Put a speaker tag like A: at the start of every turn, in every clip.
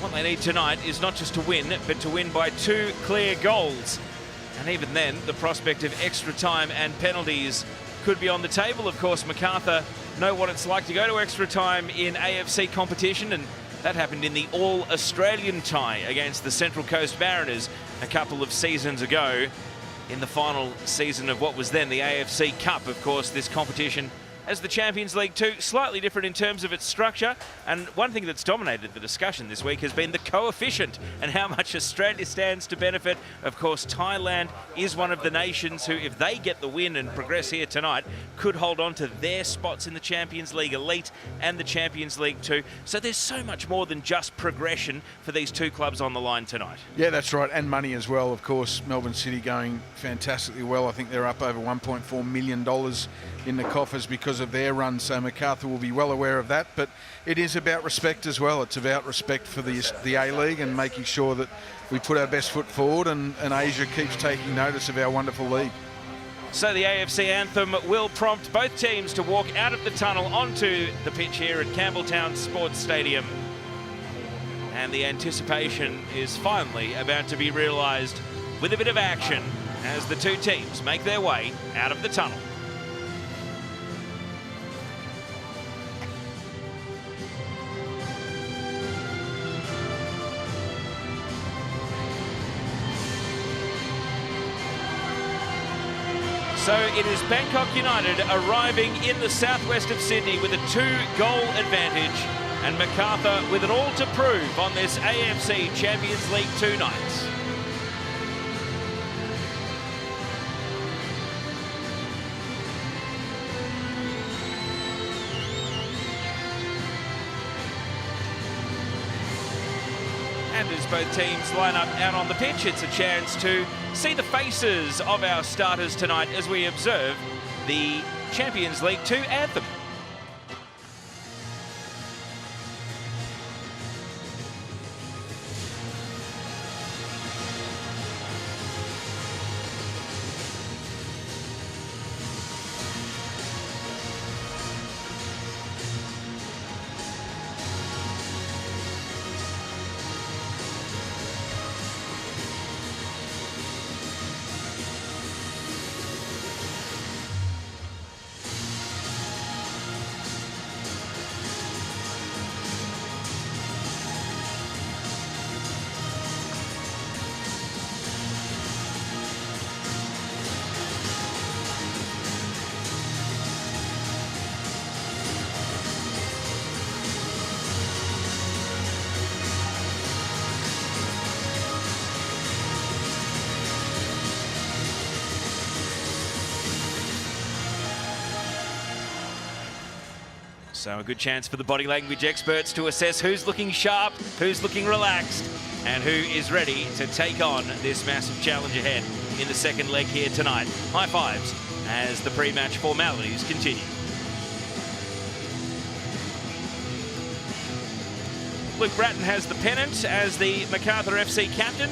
A: What they need tonight is not just to win, but to win by 2 clear goals. And even then, the prospect of extra time and penalties could be on the table. Of course, Macarthur know what it's like to go to extra time in AFC competition, and that happened in the All-Australian tie against the Central Coast Mariners a couple of seasons ago in the final season of what was then the AFC Cup. Of course, this competition, as the Champions League 2, slightly different in terms of its structure. And one thing that's dominated the discussion this week has been the coefficient and how much Australia stands to benefit. Of course, Thailand is one of the nations who, if they get the win and progress here tonight, could hold on to their spots in the Champions League Elite and the Champions League 2. So there's so much more than just progression for these 2 clubs on the line tonight.
B: Yeah, that's right. And money as well. Of course, Melbourne City going fantastically well. I think they're up over $1.4 million in the coffers because of their run, so Macarthur will be well aware of that. But it is about respect as well. It's about respect for the A-League and making sure that we put our best foot forward, and Asia keeps taking notice of our wonderful league.
A: So the AFC anthem will prompt both teams to walk out of the tunnel onto the pitch here at Campbelltown Sports Stadium. And the anticipation is finally about to be realised with a bit of action as the 2 teams make their way out of the tunnel. So it is Bangkok United arriving in the southwest of Sydney with a 2-goal advantage, and Macarthur with it all to prove on this AFC Champions League 2 night. And as both teams line up out on the pitch, it's a chance to see the faces of our starters tonight as we observe the Champions League 2 anthem. So a good chance for the body language experts to assess who's looking sharp, who's looking relaxed, and who is ready to take on this massive challenge ahead in the second leg here tonight. High fives as the pre-match formalities continue. Luke Bratton has the pennant as the Macarthur FC captain.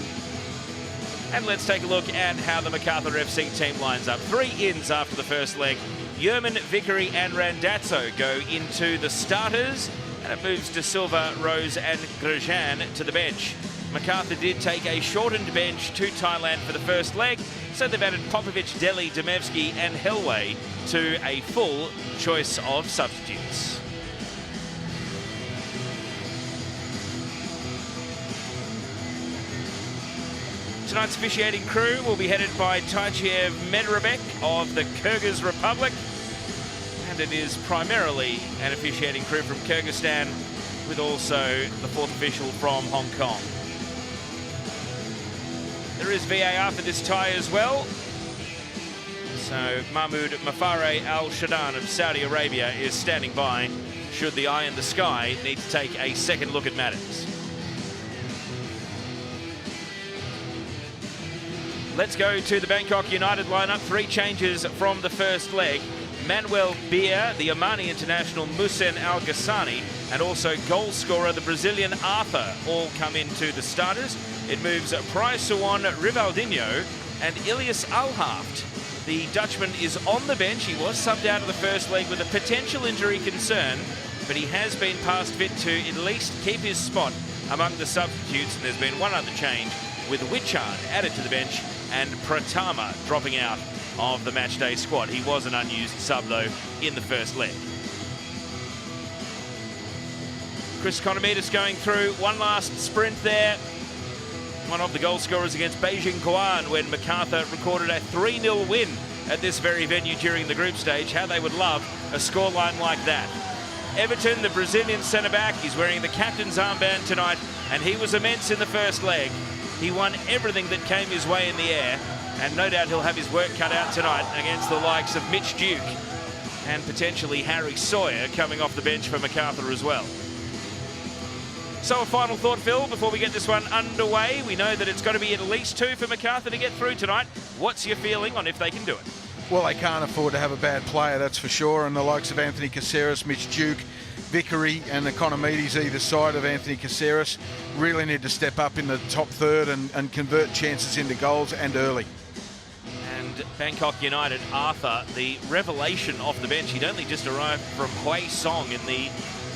A: And let's take a look at how the Macarthur FC team lines up. 3 ins after the first leg. Yerman, Vickery and Randazzo go into the starters, and it moves De Silva, Rose and Grosjean to the bench. Macarthur did take a shortened bench to Thailand for the first leg, so they've added Popovic, Deli, Demevski and Helway to a full choice of substitutes. Tonight's officiating crew will be headed by Taitiev Medrabek of the Kyrgyz Republic, and it is primarily an officiating crew from Kyrgyzstan, with also the 4th official from Hong Kong. There is VAR for this tie as well, so Mahmoud Mafare Al Shadan of Saudi Arabia is standing by should the eye in the sky need to take a second look at matters. Let's go to the Bangkok United lineup. 3 changes from the first leg. Manuel Beer, the Omani international Musen Al Ghassani, and also goal scorer, the Brazilian Arthur, all come into the starters. It moves Praisuan Rivaldinho and Ilias Alhaft. The Dutchman is on the bench. He was subbed out of the first leg with a potential injury concern, but he has been past fit to at least keep his spot among the substitutes, and there's been one other change, with Wichard added to the bench and Pratama dropping out of the matchday squad. He was an unused sub, though, in the first leg. Chris Konomidis going through one last sprint there. One of the goal scorers against Beijing Guan when Macarthur recorded a 3-0 win at this very venue during the group stage. How they would love a scoreline like that. Everton, the Brazilian centre-back, he's wearing the captain's armband tonight, and he was immense in the first leg. He won everything that came his way in the air, and no doubt he'll have his work cut out tonight against the likes of Mitch Duke and potentially Harry Sawyer coming off the bench for Macarthur as well. So a final thought, Phil, before we get this one underway. We know that it's got to be at least 2 for Macarthur to get through tonight. What's your feeling on if they can do it?
B: Well, they can't afford to have a bad player, that's for sure. And the likes of Anthony Caceres, Mitch Duke, Vickery and Economides either side of Anthony Caceres really need to step up in the top third and convert chances into goals, and early.
A: And Bangkok United, Arthur, the revelation off the bench. He'd only just arrived from Hue Song in the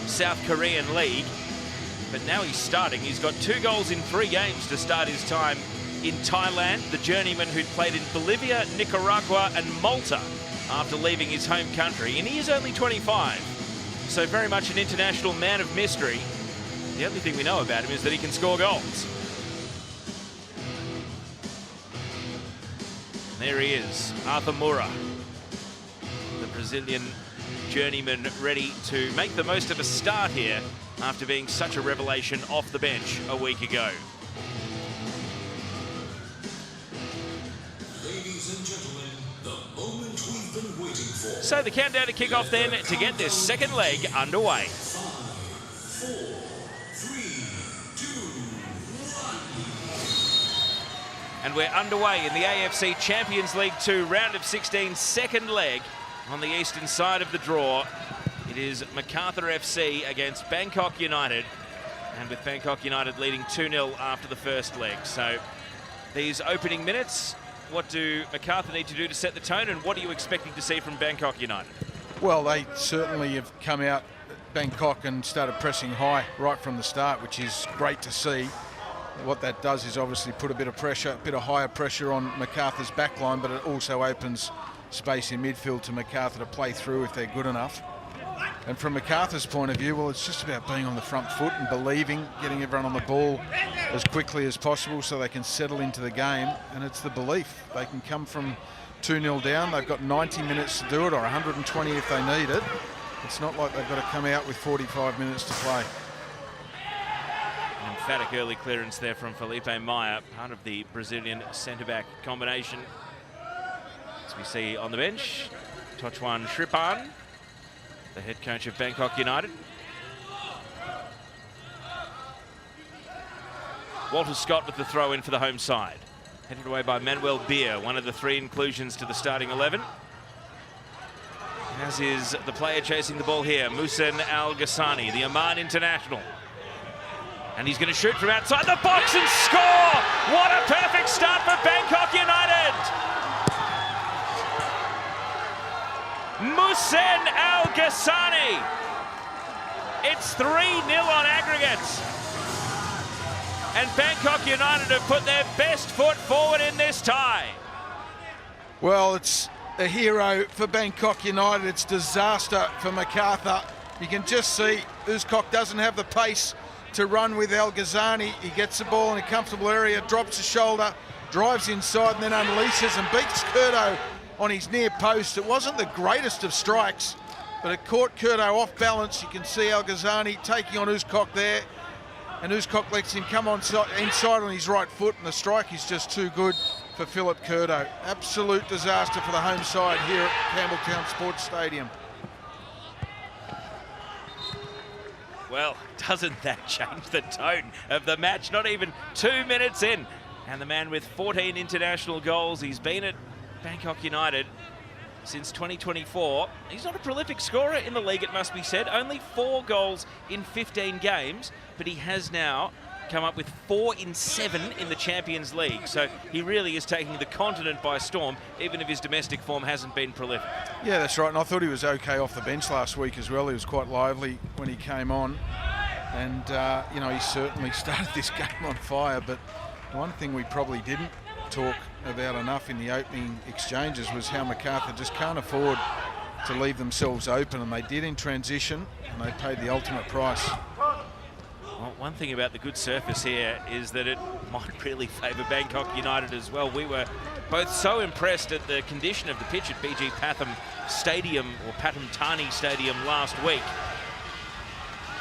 A: South Korean League, but now he's starting. He's got 2 goals in 3 games to start his time in Thailand. The journeyman who'd played in Bolivia, Nicaragua and Malta after leaving his home country. And he is only 25, so very much an international man of mystery. The only thing we know about him is that he can score goals. And there he is, Arthur Moura, the Brazilian journeyman, ready to make the most of a start here after being such a revelation off the bench a week ago.
C: Ladies and gentlemen, the moment we've been waiting for.
A: So the countdown to kick off then to get this second leg underway.
C: 5, 4, 3, 2, 1.
A: And we're underway in the AFC Champions League 2 round of 16, second leg on the eastern side of the draw. It is Macarthur FC against Bangkok United, and with Bangkok United leading 2-0 after the first leg. So these opening minutes, what do Macarthur need to do to set the tone, and what are you expecting to see from Bangkok United?
B: Well, they certainly have come out, Bangkok, and started pressing high right from the start, which is great to see. What that does is obviously put a bit of pressure, a bit of higher pressure on Macarthur's backline, but it also opens space in midfield to Macarthur to play through if they're good enough. And from Macarthur's point of view, well, it's just about being on the front foot and believing, getting everyone on the ball as quickly as possible so they can settle into the game. And it's the belief. They can come from 2-0 down. They've got 90 minutes to do it, or 120 if they need it. It's not like they've got to come out with 45 minutes to play.
A: An emphatic early clearance there from Felipe Maia, part of the Brazilian centre-back combination. As we see on the bench, Tochwan Shripan, the head coach of Bangkok United. Walter Scott with the throw in for the home side. Headed away by Manuel Beer, one of the 3 inclusions to the starting 11. As is the player chasing the ball here, Muhsin Al Ghassani, the Oman international. And he's going to shoot from outside the box and score! What a perfect start for Bangkok United! Muhsin Al Ghassani. It's 3-0 on aggregates. And Bangkok United have put their best foot forward in this tie.
B: Well, it's a hero for Bangkok United. It's disaster for Macarthur. You can just see Uzkok doesn't have the pace to run with Al Ghassani. He gets the ball in a comfortable area, drops the shoulder, drives inside and then unleashes and beats Curto on his near post. It wasn't the greatest of strikes, but it caught Curto off balance. You can see Al Ghassani taking on Uzkok there, and Uzkok lets him come on inside on his right foot, and the strike is just too good for Philip Curto. Absolute disaster for the home side here at Campbelltown Sports Stadium.
A: Well, doesn't that change the tone of the match? Not even 2 minutes in. And the man with 14 international goals, he's been at Bangkok United since 2024. He's not a prolific scorer in the league, it must be said. Only 4 goals in 15 games, but he has now come up with 4 in 7 in the Champions League. So he really is taking the continent by storm, even if his domestic form hasn't been prolific.
B: Yeah, that's right. And I thought he was okay off the bench last week as well. He was quite lively when he came on. And, you know, he certainly started this game on fire. But one thing we probably didn't talk about enough in the opening exchanges was how Macarthur just can't afford to leave themselves open. And they did in transition, and they paid the ultimate price.
A: Well, one thing about the good surface here is that it might really favour Bangkok United as well. We were both so impressed at the condition of the pitch at BG Pathum Stadium, or Pathum Thani Stadium last week,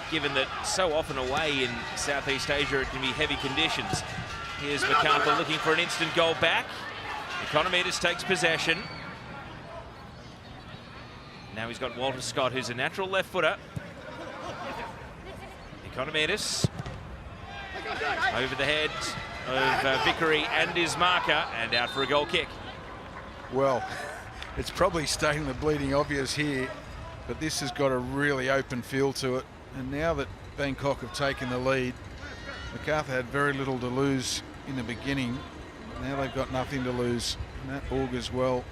A: given that so often away in Southeast Asia it can be heavy conditions. Here's Macarthur looking for an instant goal back. Economidis takes possession. Now he's got Walter Scott, who's a natural left footer. Economidis over the head of Vickery and his marker, and out for a goal kick.
B: Well, it's probably stating the bleeding obvious here, but this has got a really open feel to it. And now that Bangkok have taken the lead, Macarthur had very little to lose in the beginning. Now they've got nothing to lose, and that augurs well.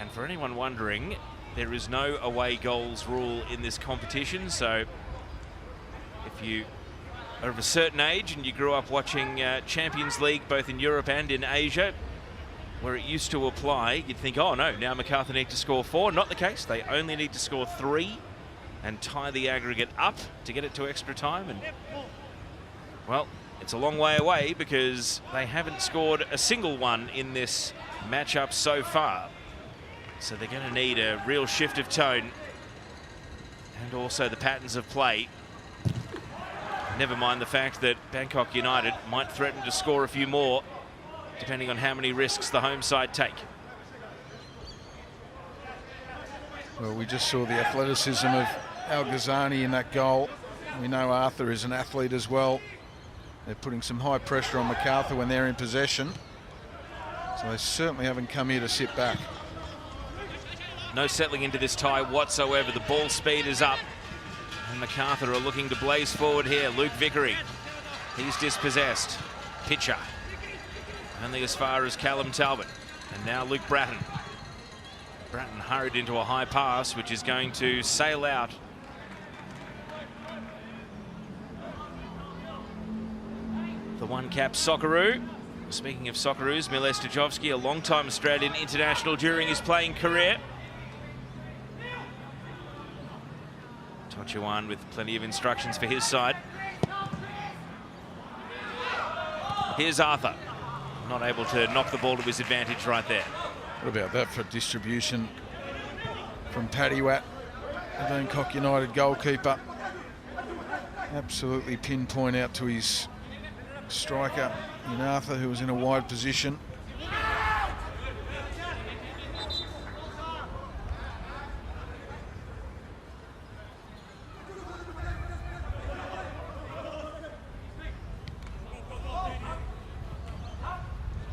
A: And for anyone wondering, there is no away goals rule in this competition, so if you are of a certain age and you grew up watching Champions League both in Europe and in Asia, where it used to apply, you'd think, oh no, now Macarthur need to score 4. Not the case. They only need to score 3 and tie the aggregate up to get it to extra time. And well, it's a long way away because they haven't scored a single one in this matchup so far. So they're going to need a real shift of tone and also the patterns of play. Never mind the fact that Bangkok United might threaten to score a few more, depending on how many risks the home side take.
B: Well, we just saw the athleticism of Al Ghazani in that goal. We know Arthur is an athlete as well. They're putting some high pressure on Macarthur when they're in possession. So they certainly haven't come here to sit back.
A: No settling into this tie whatsoever. The ball speed is up. And Macarthur are looking to blaze forward here. Luke Vickery, he's dispossessed. Pitcher, only as far as Callum Talbot. And now Luke Bratton. Bratton hurried into a high pass, which is going to sail out. The one-cap Socceroo. Speaking of Socceroos, Miles Stojovski, a long-time Australian international during his playing career. Tochuan with plenty of instructions for his side. Here's Arthur, not able to knock the ball to his advantage right there.
B: What about that for distribution from Paddy Watt, the Bangkok United goalkeeper? Absolutely pinpoint out to his striker in Arthur, who was in a wide position.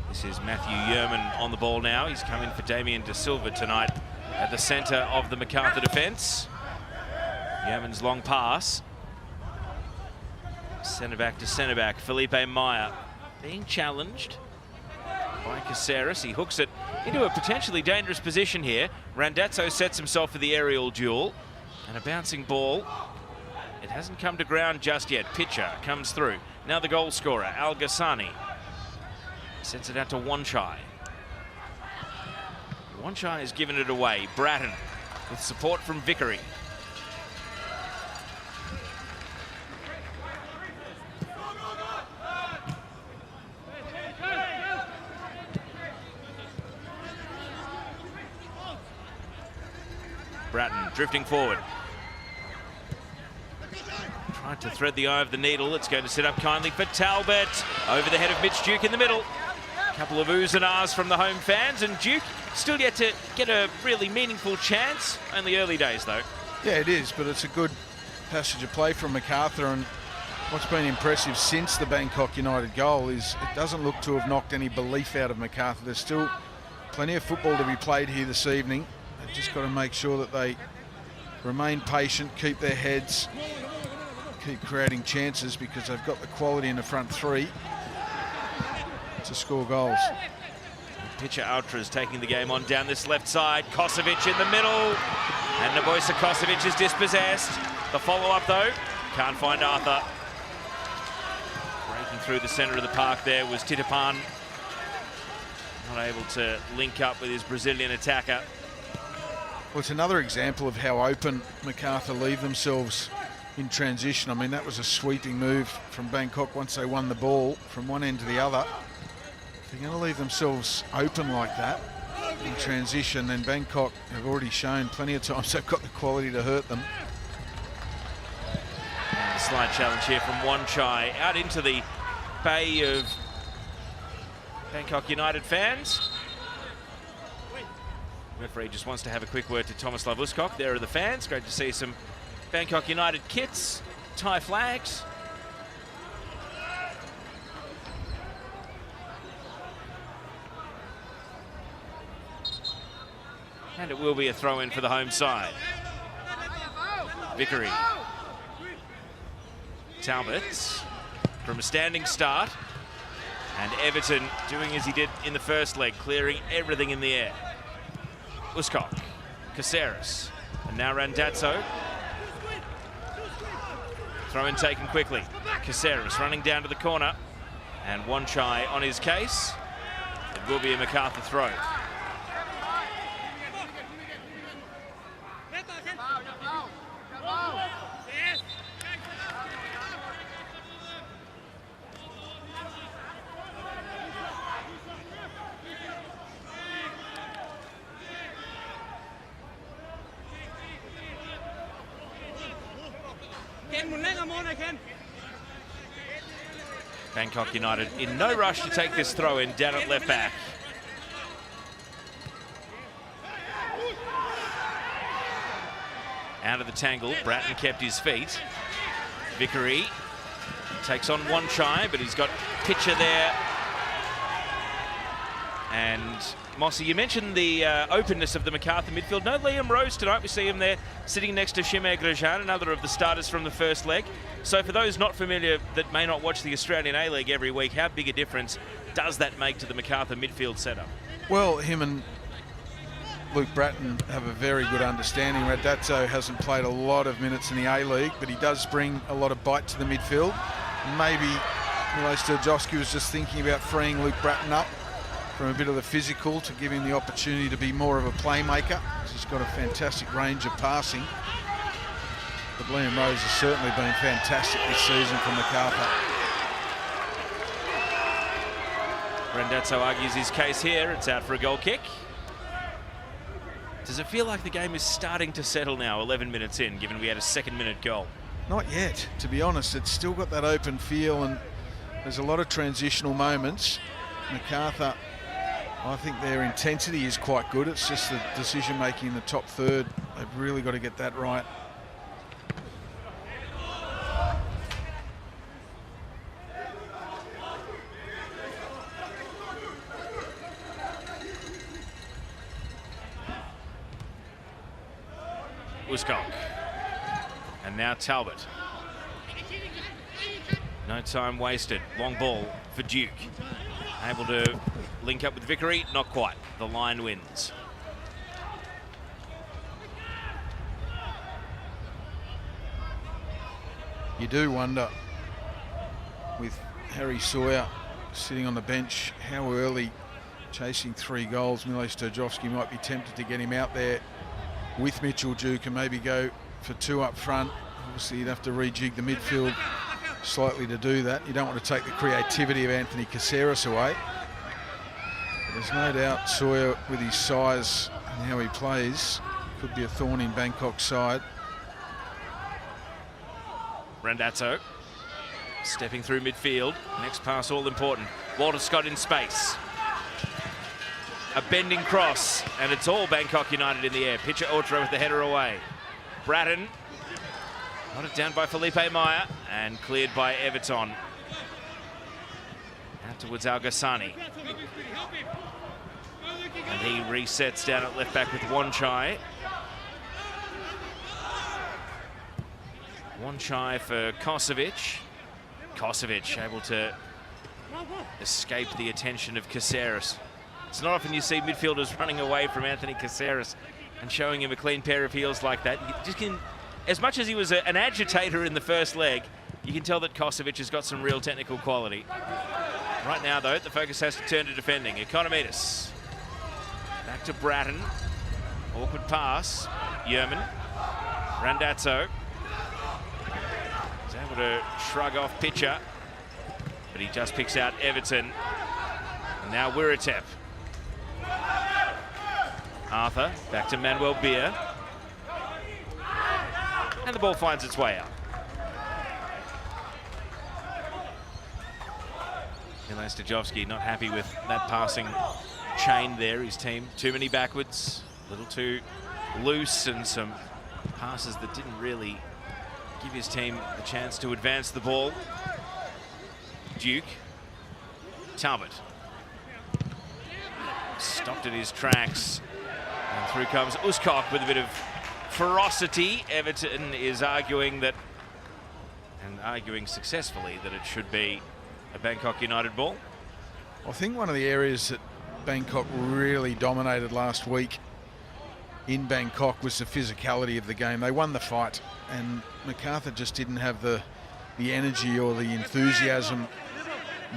A: This is Matthew Yerman on the ball now. He's come in for Damien De Silva tonight at the centre of the Macarthur defence. Yerman's long pass. Centre back to centre back. Felipe Meyer being challenged by Caceres. He hooks it into a potentially dangerous position here. Randazzo sets himself for the aerial duel. And a bouncing ball. It hasn't come to ground just yet. Pitcher comes through. Now the goal scorer, Al Ghazani. Sends it out to Wanchai. Wanchai has given it away. Bratton with support from Vickery. Bratton drifting forward. Tried to thread the eye of the needle. It's going to sit up kindly for Talbot. Over the head of Mitch Duke in the middle. A couple of oohs and ahs from the home fans, and Duke still yet to get a really meaningful chance. Only early days, though.
B: Yeah, it is, but it's a good passage of play from Macarthur, and what's been impressive since the Bangkok United goal is it doesn't look to have knocked any belief out of Macarthur. There's still plenty of football to be played here this evening. They've just got to make sure that they remain patient, keep their heads, keep creating chances because they've got the quality in the front three to score goals.
A: Pitcher Ultras taking the game on down this left side. Kosovic in the middle. And Naboisa Kosovic is dispossessed. The follow-up, though, can't find Arthur. Breaking through the centre of the park there was Titipan. Not able to link up with his Brazilian attacker.
B: Well, it's another example of how open Macarthur leave themselves in transition. I mean, that was a sweeping move from Bangkok once they won the ball from one end to the other. If they're going to leave themselves open like that in transition, then Bangkok have already shown plenty of times they've got the quality to hurt them.
A: And a slight challenge here from Wanchai out into the bay of Bangkok United fans. Referee just wants to have a quick word to Tomislav Uskok. There are the fans. Great to see some Bangkok United kits, Thai flags. And it will be a throw-in for the home side. Vickery. Talbot from a standing start. And Everton doing as he did in the first leg, clearing everything in the air. Uskok, Caceres, and now Randazzo. Throw-in taken quickly. Caceres running down to the corner. And Wanchai on his case. It will be a Macarthur throw. Bangkok United in no rush to take this throw in down at left back. Out of the tangle, Bratton kept his feet. Vickery takes on Wanchai, but he's got Pitcher there. And Mossy, you mentioned the openness of the Macarthur midfield. No Liam Rose tonight. We see him there sitting next to Shimer Grajan, another of the starters from the first leg. So for those not familiar that may not watch the Australian A-League every week, how big a difference does that make to the Macarthur midfield setup?
B: Well, him and Luke Bratton have a very good understanding. Randazzo hasn't played a lot of minutes in the A-League, but he does bring a lot of bite to the midfield. Maybe Milos Sturjovski was just thinking about freeing Luke Bratton up from a bit of the physical to give him the opportunity to be more of a playmaker. He's got a fantastic range of passing. But Liam Rose has certainly been fantastic this season for Macarthur.
A: Randazzo argues his case here. It's out for a goal kick. Does it feel like the game is starting to settle now, 11 minutes in, given we had a second-minute goal?
B: Not yet, to be honest. It's still got that open feel, and there's a lot of transitional moments. Macarthur, I think their intensity is quite good. It's just the decision-making in the top third. They've really got to get that right.
A: Uskok. And now Talbot. No time wasted. Long ball for Duke. Able to link up with Vickery. Not quite. The line wins.
B: You do wonder, with Harry Sawyer sitting on the bench, how early, chasing 3 goals, Milos Sturjovski might be tempted to get him out there with Mitchell Duke and maybe go for 2 up front. Obviously, you'd have to rejig the midfield slightly to do that. You don't want to take the creativity of Anthony Caceres away. But there's no doubt Sawyer, with his size and how he plays, could be a thorn in Bangkok's side.
A: Randazzo stepping through midfield. Next pass all important. Walter Scott in space. A bending cross, and it's all Bangkok United in the air. Pitcher Ultra with the header away. Bratton got it down by Felipe Meyer and cleared by Everton. Out towards Al-Ghassani. And he resets down at left back with Wanchai. One shy for Kosovic. Kosovic able to escape the attention of Caceres. It's not often you see midfielders running away from Anthony Caceres and showing him a clean pair of heels like that. You just can, as much as he was an agitator in the first leg, you can tell that Kosovic has got some real technical quality. Right now, though, the focus has to turn to defending. Economidis. Back to Bratton. Awkward pass. Yerman. Randazzo. He's able to shrug off Pitcher, but he just picks out Everton. And now Wiratep. Arthur, back to Manuel Beer. And the ball finds its way out. Milan Stajovski not happy with that passing chain there. His team too many backwards, a little too loose, and some passes that didn't really give his team a chance to advance the ball. Duke. Talbot. Stopped at his tracks. And through comes Uskok with a bit of ferocity. Everton is arguing that, and arguing successfully, that it should be a Bangkok United ball.
B: I think one of the areas that Bangkok really dominated last week in Bangkok was the physicality of the game. They won the fight, and Macarthur just didn't have the energy or the enthusiasm.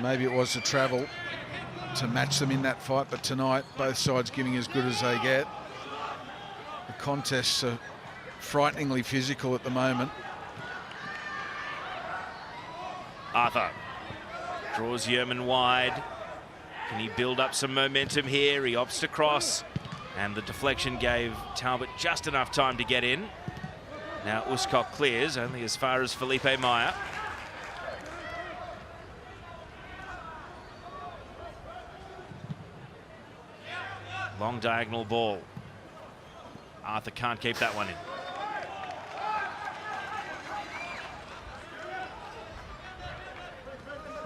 B: Maybe it was the travel to match them in that fight, but tonight both sides giving as good as they get. The contests are frighteningly physical at the moment.
A: Arthur draws Yerman wide. Can he build up some momentum here? He opts to cross, and the deflection gave Talbot just enough time to get in. Now Uskok clears only as far as Felipe Meyer. Long diagonal ball. Arthur can't keep that one in.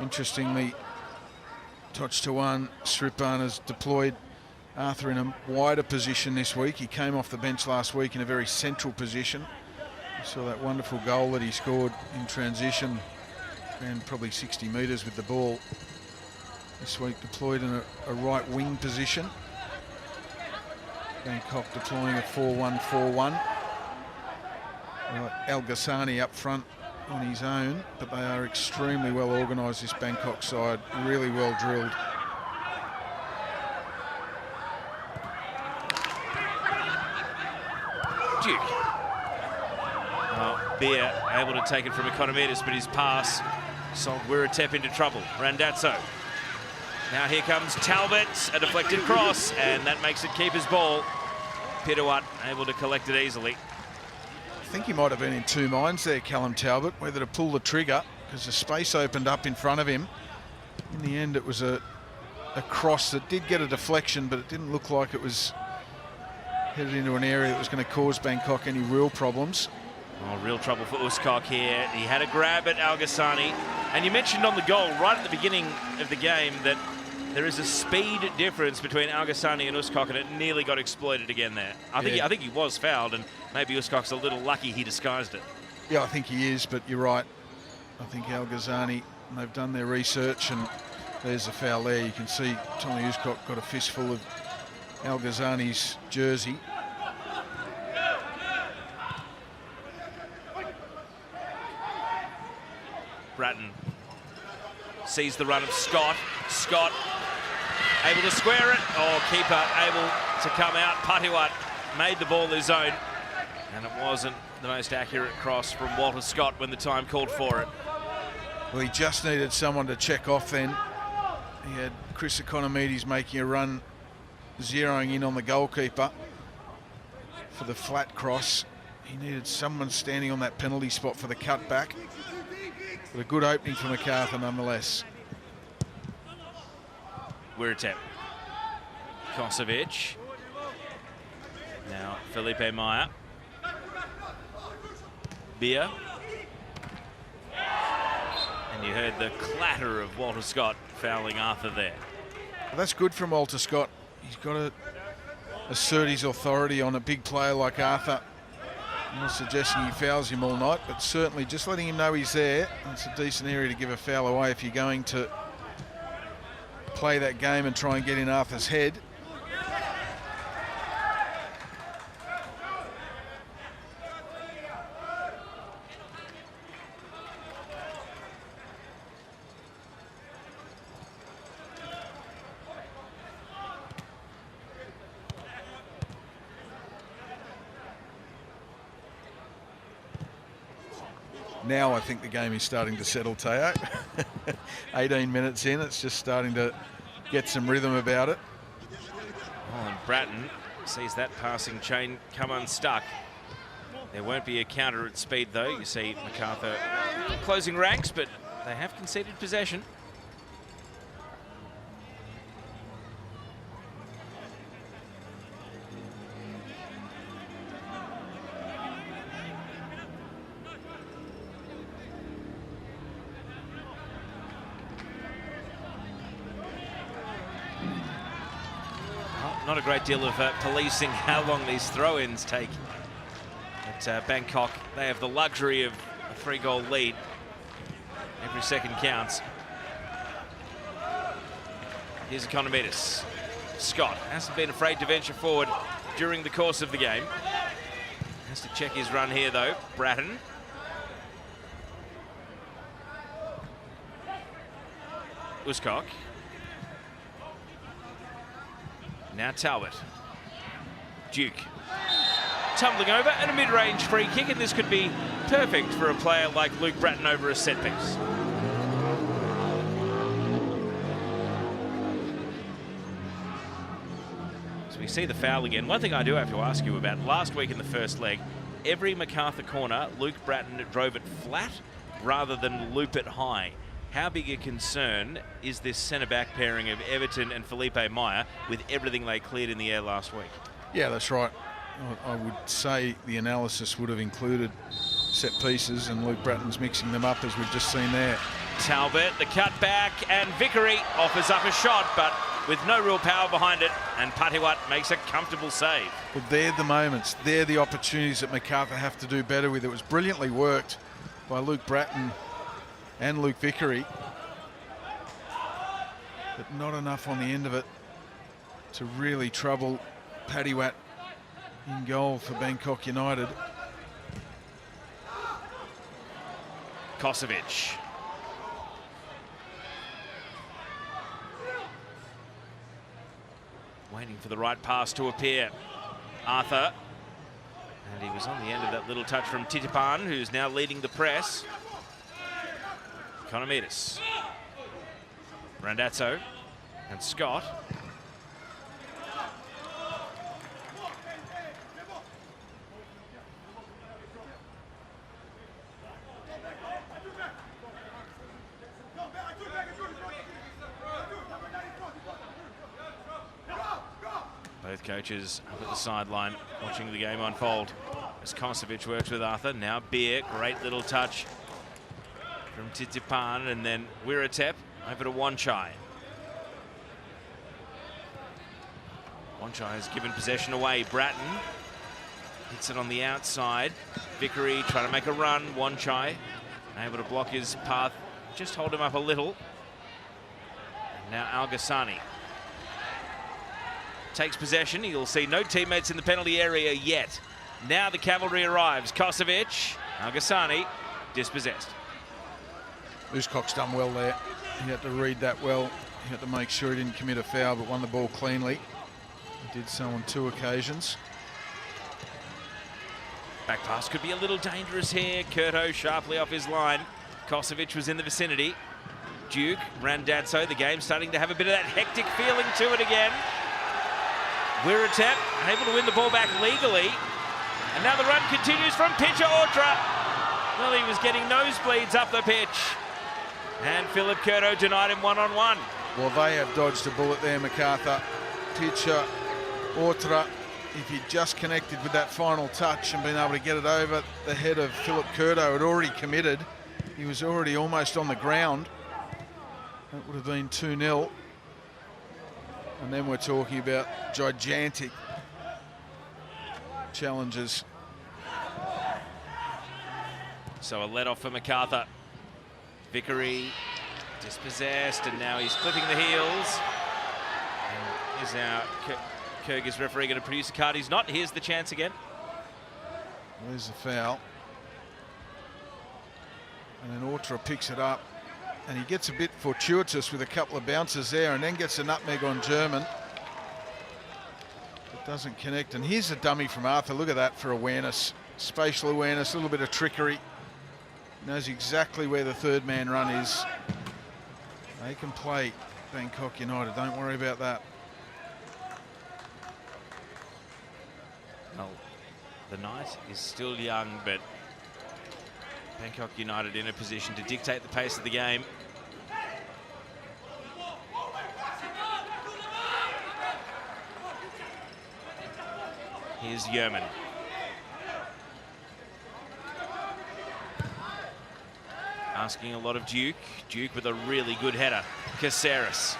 B: Interestingly, Tawan Sripan has deployed Arthur in a wider position this week. He came off the bench last week in a very central position. You saw that wonderful goal that he scored in transition, ran probably 60 metres with the ball. This week deployed in a right wing position. Bangkok deploying a 4-1-4-1. El Ghassani up front on his own, but they are extremely well organised, this Bangkok side, really well drilled.
A: Duke. Beer able to take it from Economidis, but his pass sold Wiratep into trouble. Randazzo. Now here comes Talbot, a deflected cross, and that makes it keeper's ball. Pitawat able to collect it easily.
B: I think he might have been in two minds there, Callum Talbot, whether to pull the trigger, because the space opened up in front of him. In the end, it was a cross that did get a deflection, but it didn't look like it was headed into an area that was going to cause Bangkok any real problems.
A: Oh, real trouble for Uskok here. He had a grab at Al Ghassani. And you mentioned on the goal right at the beginning of the game that there is a speed difference between Al Ghassani and Uskok, and it nearly got exploited again there. I think he was fouled, and maybe Uskok's a little lucky he disguised it.
B: Yeah, I think he is, but you're right. I think Al Ghassani, they've done their research, and there's a foul there. You can see Tommy Uskok got a fistful of Al Ghassani's jersey.
A: Bratton sees the run of Scott. Scott able to square it. Oh, keeper able to come out. Patiwat made the ball his own, and it wasn't the most accurate cross from Walter Scott when the time called for it.
B: Well, he just needed someone to check off then. He had Chris Economides making a run, zeroing in on the goalkeeper for the flat cross. He needed someone standing on that penalty spot for the cutback. But a good opening for Macarthur nonetheless.
A: Wiratep. Kosovic. Now Felipe Meyer. Beer. And you heard the clatter of Walter Scott fouling Arthur there.
B: Well, that's good from Walter Scott. He's got to assert his authority on a big player like Arthur. I'm not suggesting he fouls him all night, but certainly just letting him know he's there. It's a decent area to give a foul away if you're going to play that game and try and get in Arthur's head. Now I think the game is starting to settle, Teo. 18 minutes in, it's just starting to get some rhythm about it.
A: Oh, and Bratton sees that passing chain come unstuck. There won't be a counter at speed, though. You see Macarthur closing ranks, but they have conceded possession. Not a great deal of policing how long these throw-ins take. At Bangkok, they have the luxury of a 3-goal lead. Every second counts. Here's Economidis. Scott hasn't been afraid to venture forward during the course of the game. Has to check his run here, though. Bratton. Uscock. Now Talbot. Duke. Tumbling over and a mid-range free kick, and this could be perfect for a player like Luke Bratton over a set piece. So we see the foul again. One thing I do have to ask you about, last week in the first leg, every Macarthur corner, Luke Bratton drove it flat rather than loop it high. How big a concern is this centre-back pairing of Everton and Felipe Meyer with everything they cleared in the air last week?
B: Yeah, that's right. I would say the analysis would have included set pieces, and Luke Bratton's mixing them up as we've just seen there.
A: Talbot, the cutback, and Vickery offers up a shot, but with no real power behind it, and Patiwat makes a comfortable save.
B: Well, they're the moments, they're the opportunities that Macarthur have to do better with. It was brilliantly worked by Luke Bratton and Luke Vickery, but not enough on the end of it to really trouble Patiwat in goal for Bangkok United.
A: Kosovic. Waiting for the right pass to appear. Arthur. And he was on the end of that little touch from Titipan, who's now leading the press. Economidis. Randazzo and Scott. Both coaches up at the sideline watching the game unfold as Kosovic works with Arthur. Now Beer, great little touch from Titipan, and then Wiratep over to Wanchai. Wanchai has given possession away. Bratton hits it on the outside. Vickery trying to make a run. Wanchai able to block his path, just hold him up a little. And now Al-Ghassani takes possession. You'll see no teammates in the penalty area yet. Now the cavalry arrives. Kosovic, Al-Ghassani dispossessed.
B: Uscock's done well there. He had to read that well. He had to make sure he didn't commit a foul, but won the ball cleanly. He did so on 2 occasions.
A: Back pass could be a little dangerous here. Curto sharply off his line. Kosovic was in the vicinity. Duke, Randazzo, the game starting to have a bit of that hectic feeling to it again. Wiratep able to win the ball back legally. And now the run continues from Pitcher Ortra. Well, he was getting nosebleeds up the pitch. And Philip Curto denied him one-on-one.
B: Well, they have dodged a bullet there, Macarthur. Pitcher Ortra, if he'd just connected with that final touch and been able to get it over the head of Philip Curto, had already committed. He was already almost on the ground. That would have been 2-0. And then we're talking about gigantic challenges
A: So a let off for Macarthur. Vickery dispossessed, and now he's clipping the heels. And is now Kyrgyz referee going to produce a card? He's not. Here's the chance again.
B: There's the foul. And then Ortra picks it up. And he gets a bit fortuitous with a couple of bounces there, and then gets a nutmeg on German. It doesn't connect. And here's a dummy from Arthur. Look at that for awareness. Spatial awareness, a little bit of trickery. Knows exactly where the third man run is. They can play, Bangkok United. Don't worry about that.
A: Well, the night is still young, but Bangkok United in a position to dictate the pace of the game. Here's Yerman. Asking a lot of Duke. Duke with a really good header. Caceres.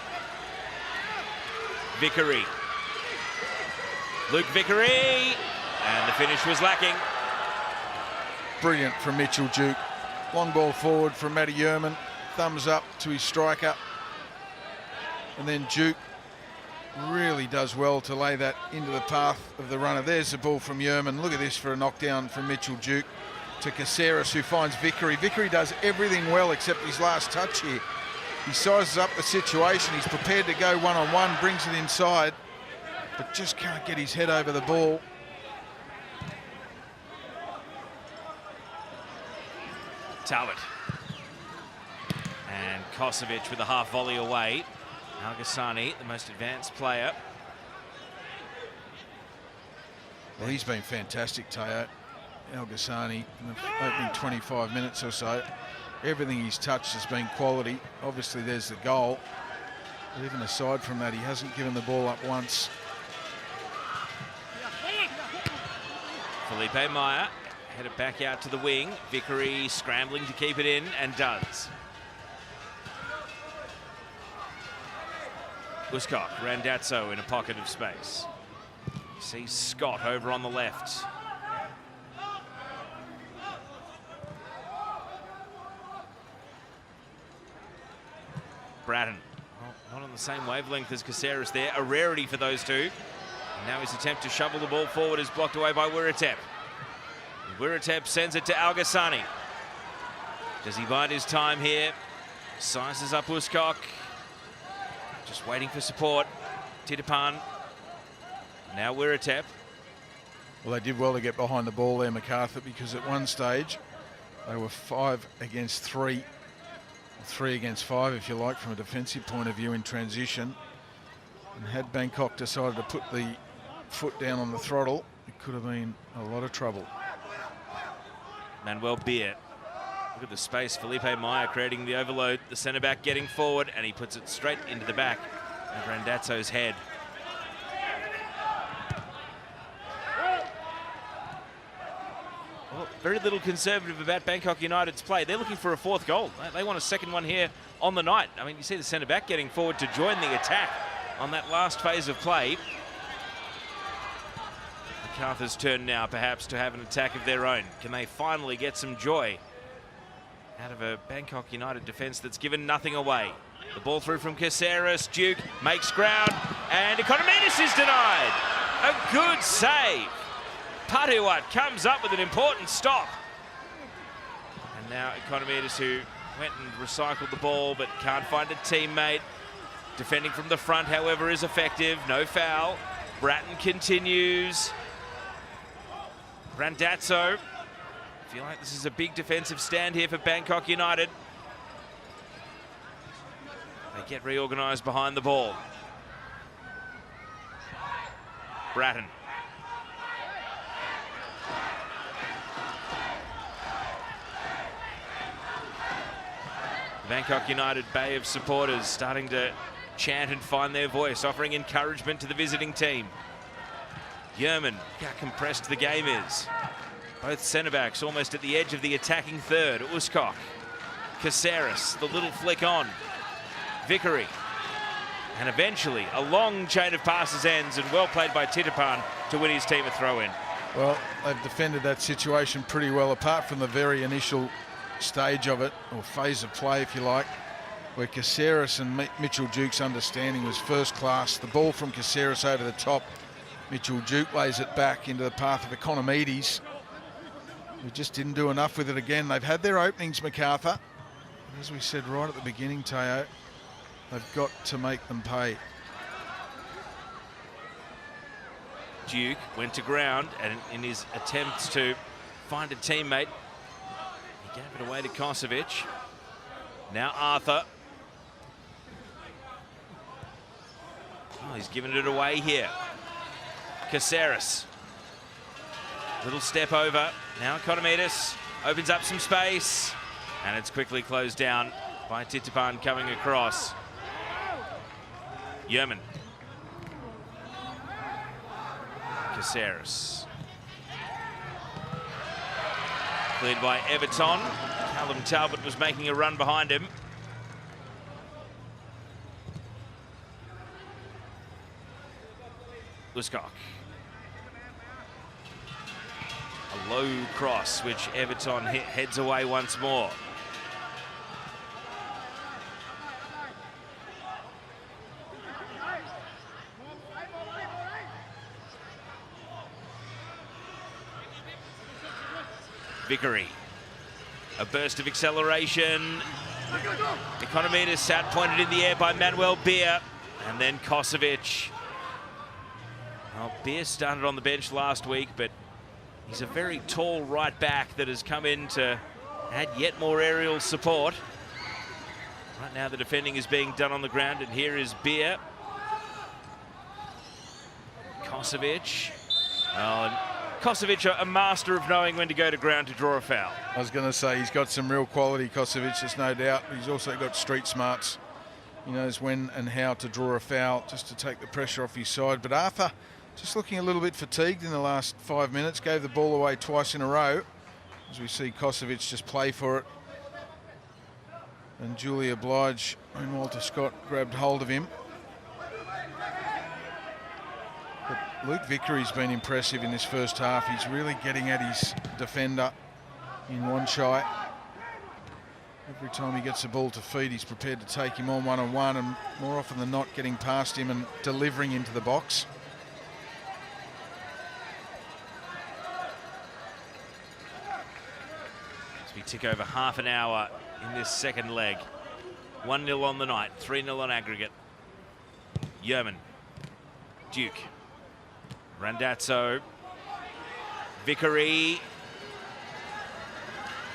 A: Vickery. Luke Vickery. And the finish was lacking.
B: Brilliant from Mitchell Duke. Long ball forward from Matty Yerman. Thumbs up to his striker. And then Duke really does well to lay that into the path of the runner. There's the ball from Yerman. Look at this for a knockdown from Mitchell Duke to Caceres, who finds Vickery. Vickery does everything well except his last touch here. He sizes up the situation. He's prepared to go one-on-one, brings it inside, but just can't get his head over the ball.
A: Talbot. And Kosovic with a half volley away. Al-Ghassani, the most advanced player.
B: Well, he's been fantastic, Teo. Al-Ghassani in the opening 25 minutes or so. Everything he's touched has been quality. Obviously, there's the goal. But even aside from that, he hasn't given the ball up once.
A: Felipe Meyer headed back out to the wing. Vickery scrambling to keep it in, and does. Uskok, Randazzo in a pocket of space. See Scott over on the left. Bratton, well, not on the same wavelength as Caceres there. A rarity for those two. And now his attempt to shovel the ball forward is blocked away by Wiratep. Wiratep sends it to Al-Ghassani. Does he bide his time here? Sizes up Uskok. Just waiting for support. Titipan. Now Wiratep.
B: Well, they did well to get behind the ball there, Macarthur, because at one stage they were 5 against 3. 3 against 5, if you like, from a defensive point of view in transition. And had Bangkok decided to put the foot down on the throttle, it could have been a lot of trouble.
A: Manuel Beer. Look at the space. Felipe Meyer creating the overload. The centre-back getting forward, and he puts it straight into the back of Randazzo's head. Well, very little conservative about Bangkok United's play. They're looking for a fourth goal. They want a second one here on the night. I mean, you see the centre-back getting forward to join the attack on that last phase of play. Macarthur's turn now, perhaps, to have an attack of their own. Can they finally get some joy out of a Bangkok United defence that's given nothing away? The ball through from Caceres. Duke makes ground, and Economidis is denied. A good save. Patuat comes up with an important stop. And now Economidis, who went and recycled the ball but can't find a teammate. Defending from the front, however, is effective. No foul. Bratton continues. Randazzo. I feel like this is a big defensive stand here for Bangkok United. They get reorganised behind the ball. Bratton. Bangkok United bay of supporters starting to chant and find their voice, offering encouragement to the visiting team. Yerman, look how compressed the game is. Both centre-backs almost at the edge of the attacking third. Uskok, Caceres, the little flick on. Vickery. And eventually, a long chain of passes ends, and well played by Titipan to win his team a throw-in.
B: Well, they've defended that situation pretty well, apart from the very initial stage of it, or phase of play, if you like, where Caceres and Mitchell Duke's understanding was first class. The ball from Caceres over the top. Mitchell Duke lays it back into the path of Economides, who just didn't do enough with it again. They've had their openings, Macarthur. As we said right at the beginning, Teo, they've got to make them pay.
A: Duke went to ground, and in his attempts to find a teammate, he gave it away to Kosovic. Now Arthur. Oh, he's given it away here. Caceres. Little step over. Now Economides opens up some space, and it's quickly closed down by Titipan coming across. Yerman. Caceres. Cleared by Everton. Callum Talbot was making a run behind him. Luscock. A low cross, which Everton heads away once more. Vickery. A burst of acceleration. Economides sat pointed in the air by Manuel Beer. And then Kosovic. Well, Beer started on the bench last week, but he's a very tall right back that has come in to add yet more aerial support. Right now the defending is being done on the ground, and here is Beer. Kosovic. Oh, and Kosovic, a master of knowing when to go to ground to draw a foul.
B: I was going to say, he's got some real quality, Kosovic, there's no doubt. He's also got street smarts. He knows when and how to draw a foul, just to take the pressure off his side. But Arthur, just looking a little bit fatigued in the last 5 minutes, gave the ball away twice in a row, as we see Kosovic just play for it. And Julia Blige and Walter Scott grabbed hold of him. But Luke Vickery's been impressive in this first half. He's really getting at his defender in Wanchai. Every time he gets the ball to feet, he's prepared to take him on one-on-one, and more often than not getting past him and delivering into the box.
A: As we tick over half an hour in this second leg. 1-0 on the night, 3-0 on aggregate. Yerman. Duke. Randazzo. Vickery.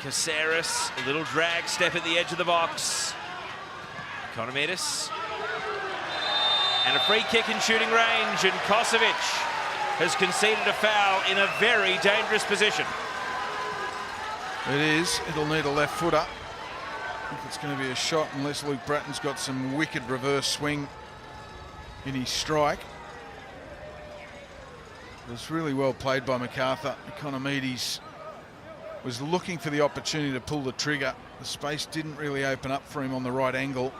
A: Caceres, a little drag step at the edge of the box. Economides. And a free kick in shooting range, and Kosovic has conceded a foul in a very dangerous position.
B: It is. It'll need a left footer if it's going to be a shot, unless Luke Bratton's got some wicked reverse swing in his strike. It was really well played by Macarthur. Economides was looking for the opportunity to pull the trigger. The space didn't really open up for him on the right angle.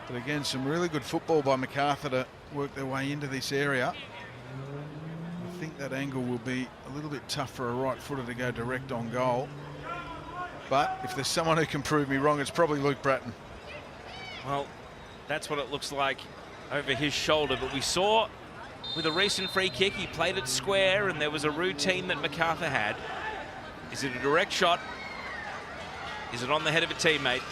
B: But again, some really good football by Macarthur to work their way into this area. I think that angle will be a little bit tough for a right footer to go direct on goal. But if there's someone who can prove me wrong, it's probably Luke Bratton.
A: Well, that's what it looks like over his shoulder. But we saw with a recent free kick, he played it square, and there was a routine that Macarthur had. Is it a direct shot? Is it on the head of a teammate?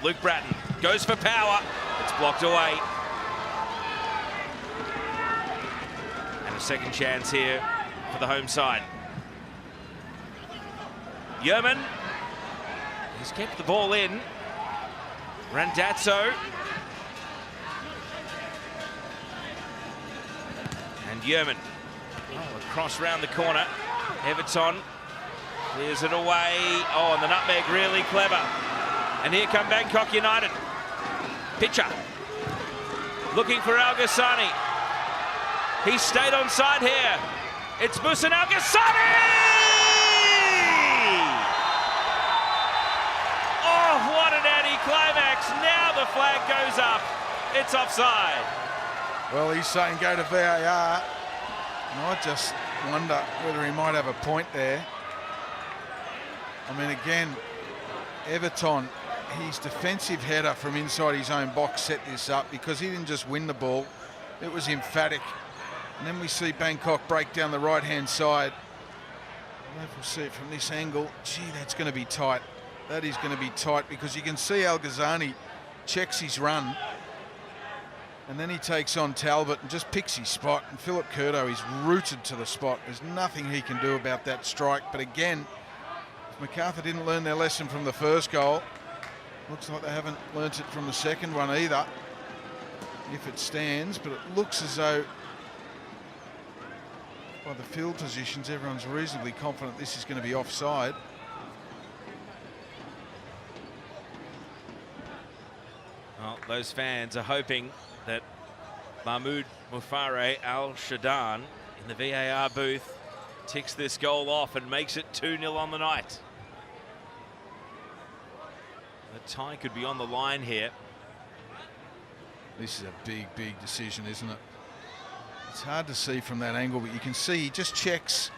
A: Luke Bratton goes for power. It's blocked away. And a second chance here for the home side. Yerman. He's kept the ball in. Randazzo. And Yerman. Oh, across round the corner. Everton clears it away. Oh, and the nutmeg really clever. And here come Bangkok United. Pitcher looking for Al Ghassani. He stayed on side here. It's Musin Al Ghassani! Oh, what an anti-climax. Now the flag goes up. It's offside.
B: Well, he's saying go to VAR. And I just wonder whether he might have a point there. I mean, again, Everton, his defensive header from inside his own box set this up because he didn't just win the ball, it was emphatic. And then we see Bangkok break down the right-hand side. I don't know if we'll see it from this angle. Gee, that's going to be tight. That is going to be tight because you can see Al Ghazani checks his run and then he takes on Talbot and just picks his spot. And Philip Curto is rooted to the spot. There's nothing he can do about that strike. But again, if Macarthur didn't learn their lesson from the first goal, looks like they haven't learnt it from the second one either, if it stands. But it looks as though by the field positions, everyone's reasonably confident this is going to be offside.
A: Well, those fans are hoping that Mahmoud Mufare Al-Shadan in the VAR booth ticks this goal off and makes it 2-0 on the night. The tie could be on the line here.
B: This is a big, big decision, isn't it? It's hard to see from that angle, but you can see he just checks.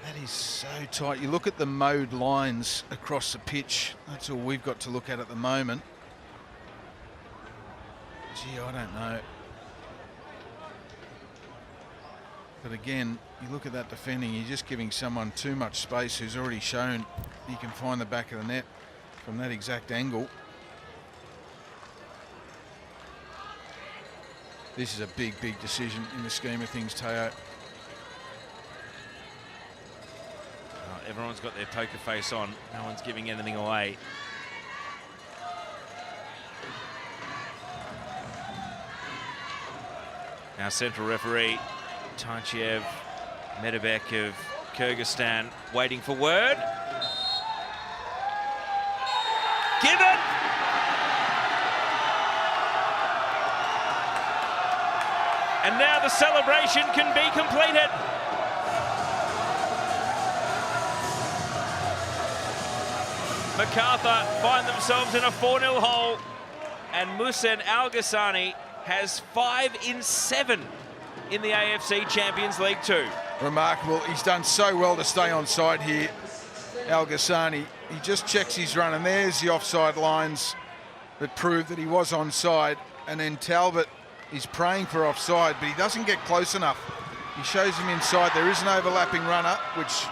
B: That is so tight. You look at the mode lines across the pitch. That's all we've got to look at the moment. Gee, I don't know. But again, you look at that defending, you're just giving someone too much space who's already shown he can find the back of the net from that exact angle. This is a big, big decision in the scheme of things, Teo.
A: Everyone's got their poker face on. No one's giving anything away. Now central referee Tanchiev Medebek of Kyrgyzstan waiting for word. Given! And now the celebration can be completed. Macarthur find themselves in a 4-0 hole, and Muhsen Al Ghassani has 5 in 7 in the AFC Champions League 2.
B: Remarkable. He's done so well to stay on side here, Al Ghassani. He just checks his run, and there's the offside lines that prove that he was onside. And then Talbot is praying for offside, but he doesn't get close enough. He shows him inside. There is an overlapping runner, which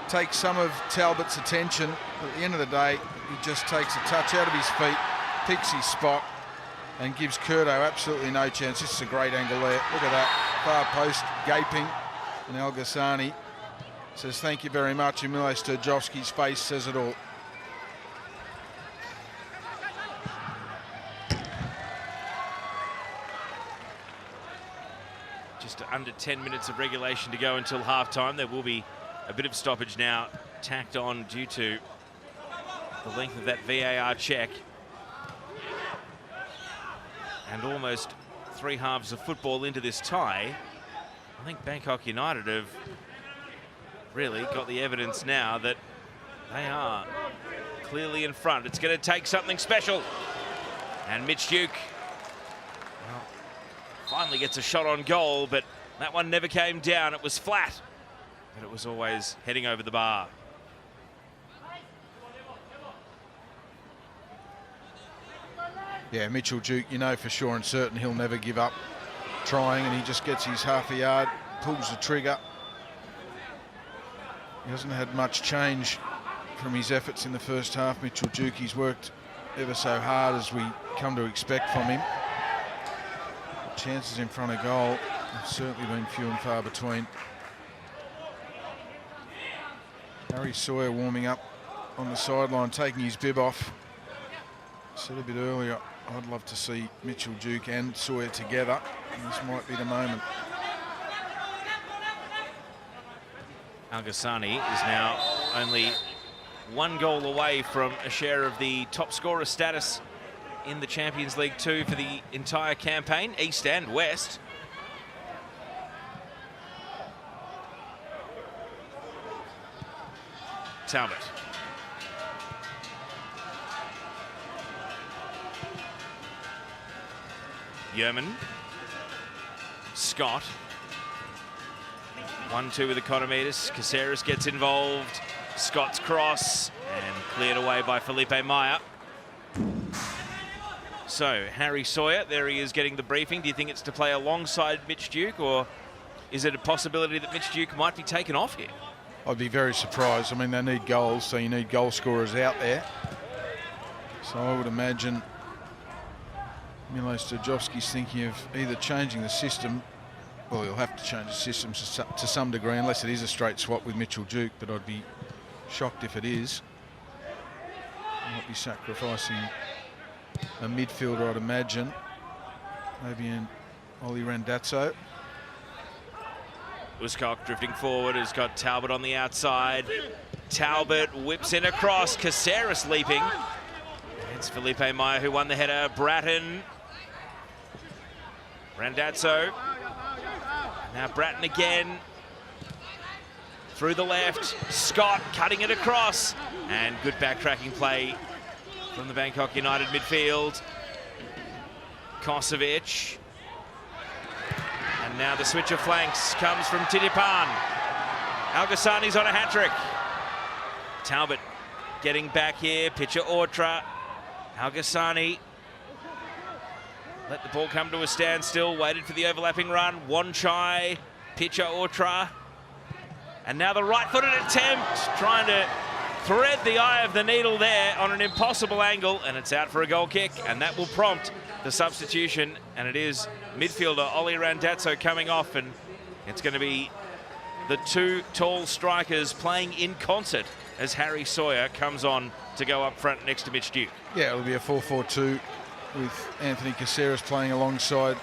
B: takes some of Talbot's attention. But at the end of the day, he just takes a touch out of his feet, picks his spot, and gives Curto absolutely no chance. This is a great angle there. Look at that. Far post gaping. And Al Ghassani says, thank you very much. And Milo Sturjovski's face says it all.
A: Just under 10 minutes of regulation to go until half-time. There will be a bit of stoppage now tacked on due to the length of that VAR check. And almost 3 halves of football into this tie. I think Bangkok United have really got the evidence now that they are clearly in front. It's going to take something special. And Mitch Duke, well, finally gets a shot on goal, but that one never came down. It was flat, but it was always heading over the bar.
B: Yeah, Mitchell Duke, you know for sure and certain he'll never give up trying, and he just gets his half a yard, pulls the trigger. He hasn't had much change from his efforts in the first half. Mitchell Duke, he's worked ever so hard as we come to expect from him. Chances in front of goal have certainly been few and far between. Harry Sawyer warming up on the sideline, taking his bib off. Said a bit earlier, I'd love to see Mitchell Duke and Sawyer together, and this might be the moment.
A: Al Ghassani is now only 1 goal away from a share of the top scorer status in the Champions League 2 for the entire campaign, East and West. Talbot. Yeoman. Scott. 1-2 with Economides. Caceres gets involved. Scott's cross and cleared away by Felipe Maya. So Harry Sawyer, there he is getting the briefing. Do you think it's to play alongside Mitch Duke, or is it a possibility that Mitch Duke might be taken off here?
B: I'd be very surprised. I mean, they need goals, so you need goal scorers out there. So I would imagine Milo Stojovski's thinking of either changing the system. Well, he'll have to change the system to some degree, unless it is a straight swap with Mitchell Duke, but I'd be shocked if it is. He might be sacrificing a midfielder, I'd imagine. Maybe in Ollie Randazzo.
A: Uskok drifting forward, has got Talbot on the outside. Talbot whips in across, Caceres leaping. It's Felipe Maya who won the header. Bratton. Randazzo. Now Bratton again. Through the left. Scott cutting it across. And good backtracking play from the Bangkok United midfield. Kosovic. And now the switch of flanks comes from Titipan. Al-Ghassani's on a hat-trick. Talbot getting back here. Pitcher Ortra. Al-Ghassani let the ball come to a standstill. Waited for the overlapping run. Wanchai. Pitcher Ortra. And now the right-footed attempt. Trying to thread the eye of the needle there on an impossible angle. And it's out for a goal kick. And that will prompt the substitution, and it is midfielder Ollie Randazzo coming off, and it's going to be the two tall strikers playing in concert as Harry Sawyer comes on to go up front next to Mitch Duke.
B: Yeah, it'll be a 4-4-2 with Anthony Caceres playing alongside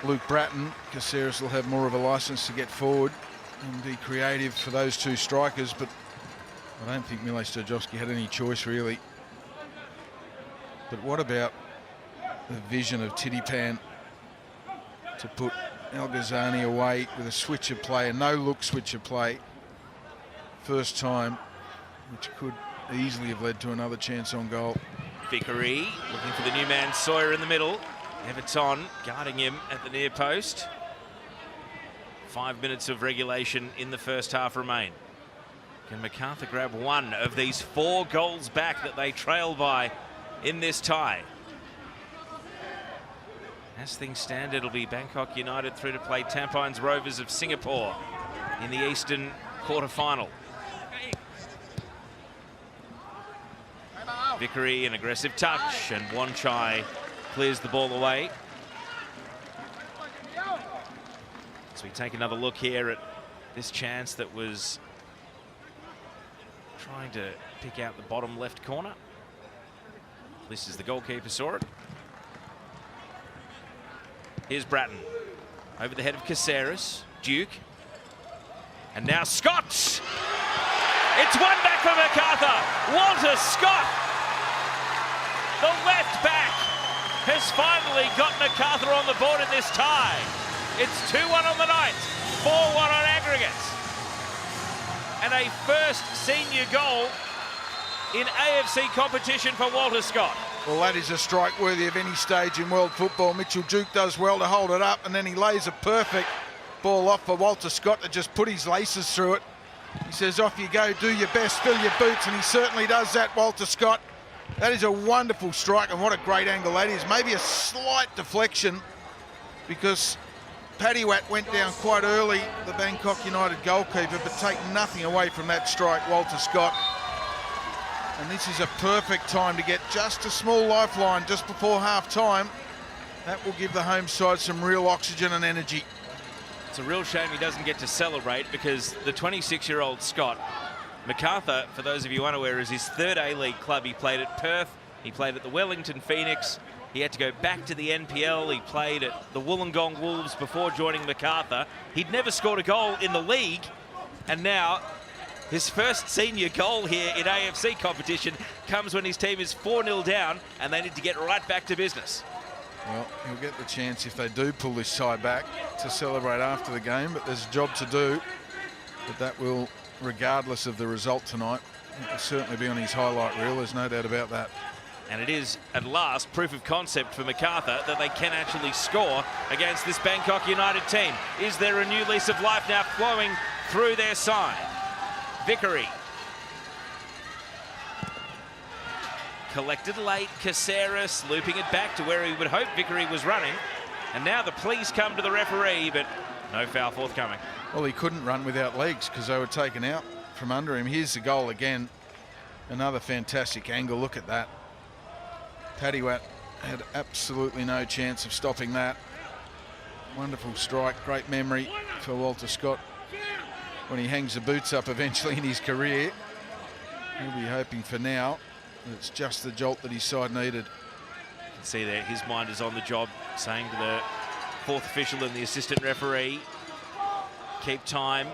B: Luke Bratton. Caceres will have more of a licence to get forward and be creative for those two strikers, but I don't think Mile Stojovski had any choice really. But what about the vision of Titipan to put Al-Ghassani away with a switch of play, a no-look switch of play, first time, which could easily have led to another chance on goal.
A: Vickery looking for the new man Sawyer in the middle. Everton guarding him at the near post. 5 minutes of regulation in the first half remain. Can Macarthur grab one of these 4 goals back that they trail by in this tie? As things stand, it'll be Bangkok United through to play Tampines Rovers of Singapore in the Eastern quarter-final. Vickery, an aggressive touch, and Wanchai clears the ball away. So we take another look here at this chance that was trying to pick out the bottom left corner. This is the goalkeeper saw it. Here's Bratton. Over the head of Caceres. Duke. And now Scott! It's one back for Macarthur. Walter Scott, the left back, has finally got Macarthur on the board in this tie. It's 2-1 on the night, 4-1 on aggregates. And a first senior goal in AFC competition for Walter Scott.
B: Well, that is a strike worthy of any stage in world football. Mitchell Duke does well to hold it up, and then he lays a perfect ball off for Walter Scott to just put his laces through it. He says, off you go, do your best, fill your boots, and he certainly does that, Walter Scott. That is a wonderful strike, and what a great angle that is. Maybe a slight deflection because Paddy-Watt went down quite early, the Bangkok United goalkeeper, but take nothing away from that strike, Walter Scott. And this is a perfect time to get just a small lifeline just before half-time. That will give the home side some real oxygen and energy.
A: It's a real shame he doesn't get to celebrate, because the 26-year-old Scott, Macarthur, for those of you unaware, is his third A-League club. He played at Perth, he played at the Wellington Phoenix, he had to go back to the NPL, he played at the Wollongong Wolves before joining Macarthur. He'd never scored a goal in the league, and now his first senior goal here in AFC competition comes when his team is 4-0 down and they need to get right back to business.
B: Well, he'll get the chance if they do pull this tie back to celebrate after the game, but there's a job to do. But that will, regardless of the result tonight, it will certainly be on his highlight reel, there's no doubt about that.
A: And it is, at last, proof of concept for Macarthur that they can actually score against this Bangkok United team. Is there a new lease of life now flowing through their side? Vickery. Collected late, Caceres looping it back to where he would hope Vickery was running. And now the pleas come to the referee, but no foul forthcoming.
B: Well, he couldn't run without legs because they were taken out from under him. Here's the goal again. Another fantastic angle. Look at that. Paddywat had absolutely no chance of stopping that. Wonderful strike, great memory for Walter Scott. When he hangs the boots up eventually in his career, he'll be hoping for now that it's just the jolt that his side needed.
A: You can see there his mind is on the job, saying to the fourth official and the assistant referee, keep time.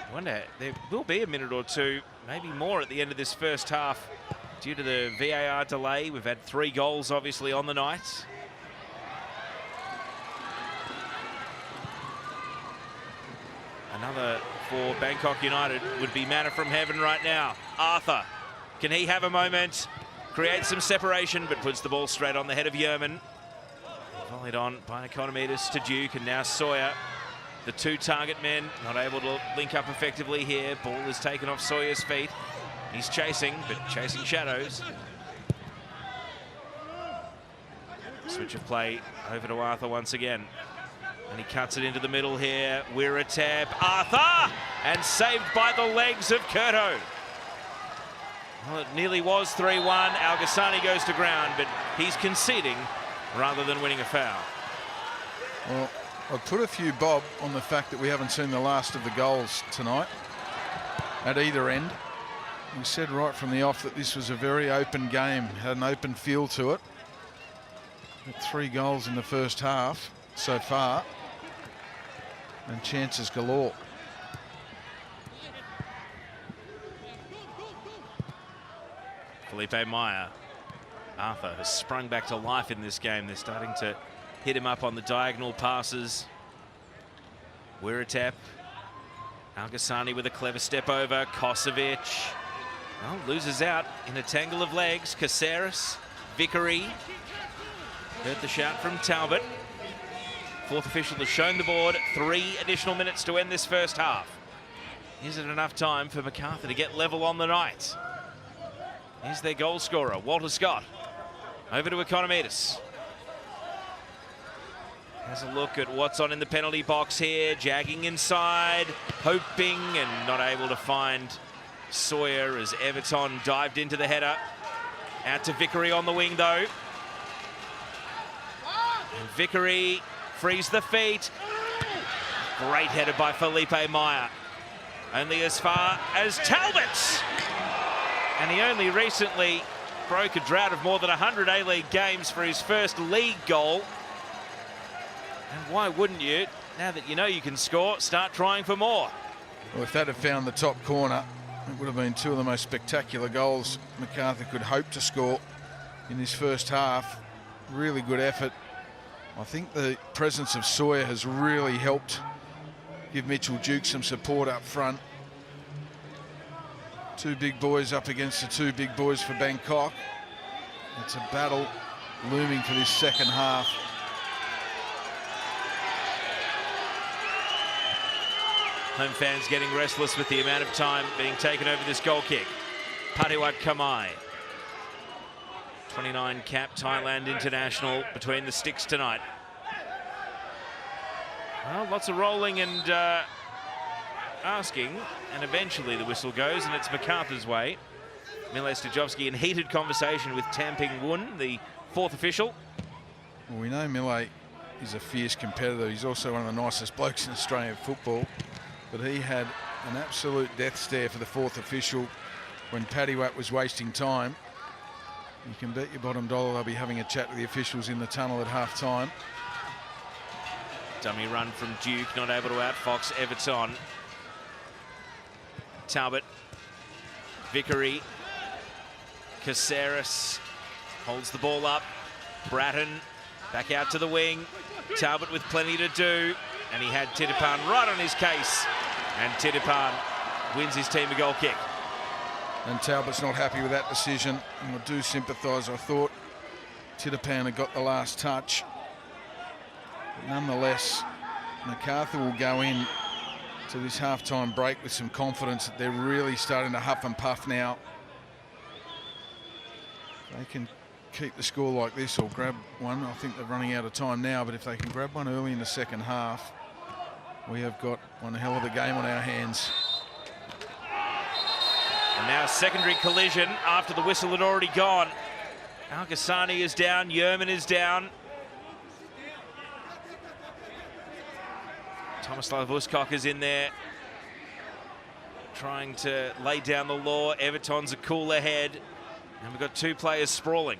A: I wonder, there will be a minute or two, maybe more at the end of this first half due to the VAR delay. We've had 3 goals obviously on the night. Another for Bangkok United would be manna from heaven right now. Arthur, can he have a moment? Creates some separation, but puts the ball straight on the head of Yerman. Volleyed on by Economides to Duke, and now Sawyer. The 2 target men not able to link up effectively here. Ball is taken off Sawyer's feet. He's chasing, but chasing shadows. Switch of play over to Arthur once again. And he cuts it into the middle here. Wiratap, Arthur! And saved by the legs of Curto. Well, it nearly was 3-1. Al-Ghassani goes to ground, but he's conceding rather than winning a foul.
B: Well, I'd put a few bob on the fact that we haven't seen the last of the goals tonight at either end. We said right from the off that this was a very open game, had an open feel to it. With 3 goals in the first half so far, and chances galore.
A: Felipe Meyer. Arthur has sprung back to life in this game. They're starting to hit him up on the diagonal passes. Wiratap. Al-Ghassani with a clever step over. Kosovic. Well, loses out in a tangle of legs. Caceres. Vickery. Heard the shout from Talbot. Fourth official has shown the board. 3 additional minutes to end this first half. Is it enough time for Macarthur to get level on the night? Here's their goal scorer, Walter Scott. Over to Economides. Has a look at what's on in the penalty box here. Jagging inside, hoping and not able to find Sawyer as Everton dived into the header. Out to Vickery on the wing though. And Vickery frees the feet. Great header by Felipe Meyer. Only as far as Talbot. And he only recently broke a drought of more than 100 A-League games for his first league goal. And why wouldn't you, now that you know you can score, start trying for more?
B: Well, if that had found the top corner, it would have been 2 of the most spectacular goals Macarthur could hope to score in this first half. Really good effort. I think the presence of Sawyer has really helped give Mitchell Duke some support up front. 2 big boys up against the 2 big boys for Bangkok. It's a battle looming for this second half.
A: Home fans getting restless with the amount of time being taken over this goal kick. Pattewat Kamai. 29 cap Thailand international between the sticks tonight. Well, lots of rolling and asking, and eventually the whistle goes, and it's Macarthur's way. Mile Stajovski in heated conversation with Tamping Woon, the fourth official.
B: Well, we know Mile is a fierce competitor. He's also one of the nicest blokes in Australian football, but he had an absolute death stare for the fourth official when Pattywat was wasting time. You can bet your bottom dollar they'll be having a chat with the officials in the tunnel at half-time.
A: Dummy run from Duke, not able to outfox Everton. Talbot, Vickery, Caceres holds the ball up. Bratton back out to the wing. Talbot with plenty to do, and he had Titipan right on his case, and Titipan wins his team a goal kick.
B: And Talbot's not happy with that decision. And I do sympathise. I thought Titapan had got the last touch. But nonetheless, Macarthur will go in to this half-time break with some confidence that they're really starting to huff and puff now. They can keep the score like this or grab one. I think they're running out of time now, but if they can grab one early in the second half, we have got one hell of a game on our hands.
A: And now secondary collision after the whistle had already gone. Al-Ghassani is down, Yerman is down. Tomislav Uskok is in there trying to lay down the law. Everton's a cool ahead. And we've got two players sprawling.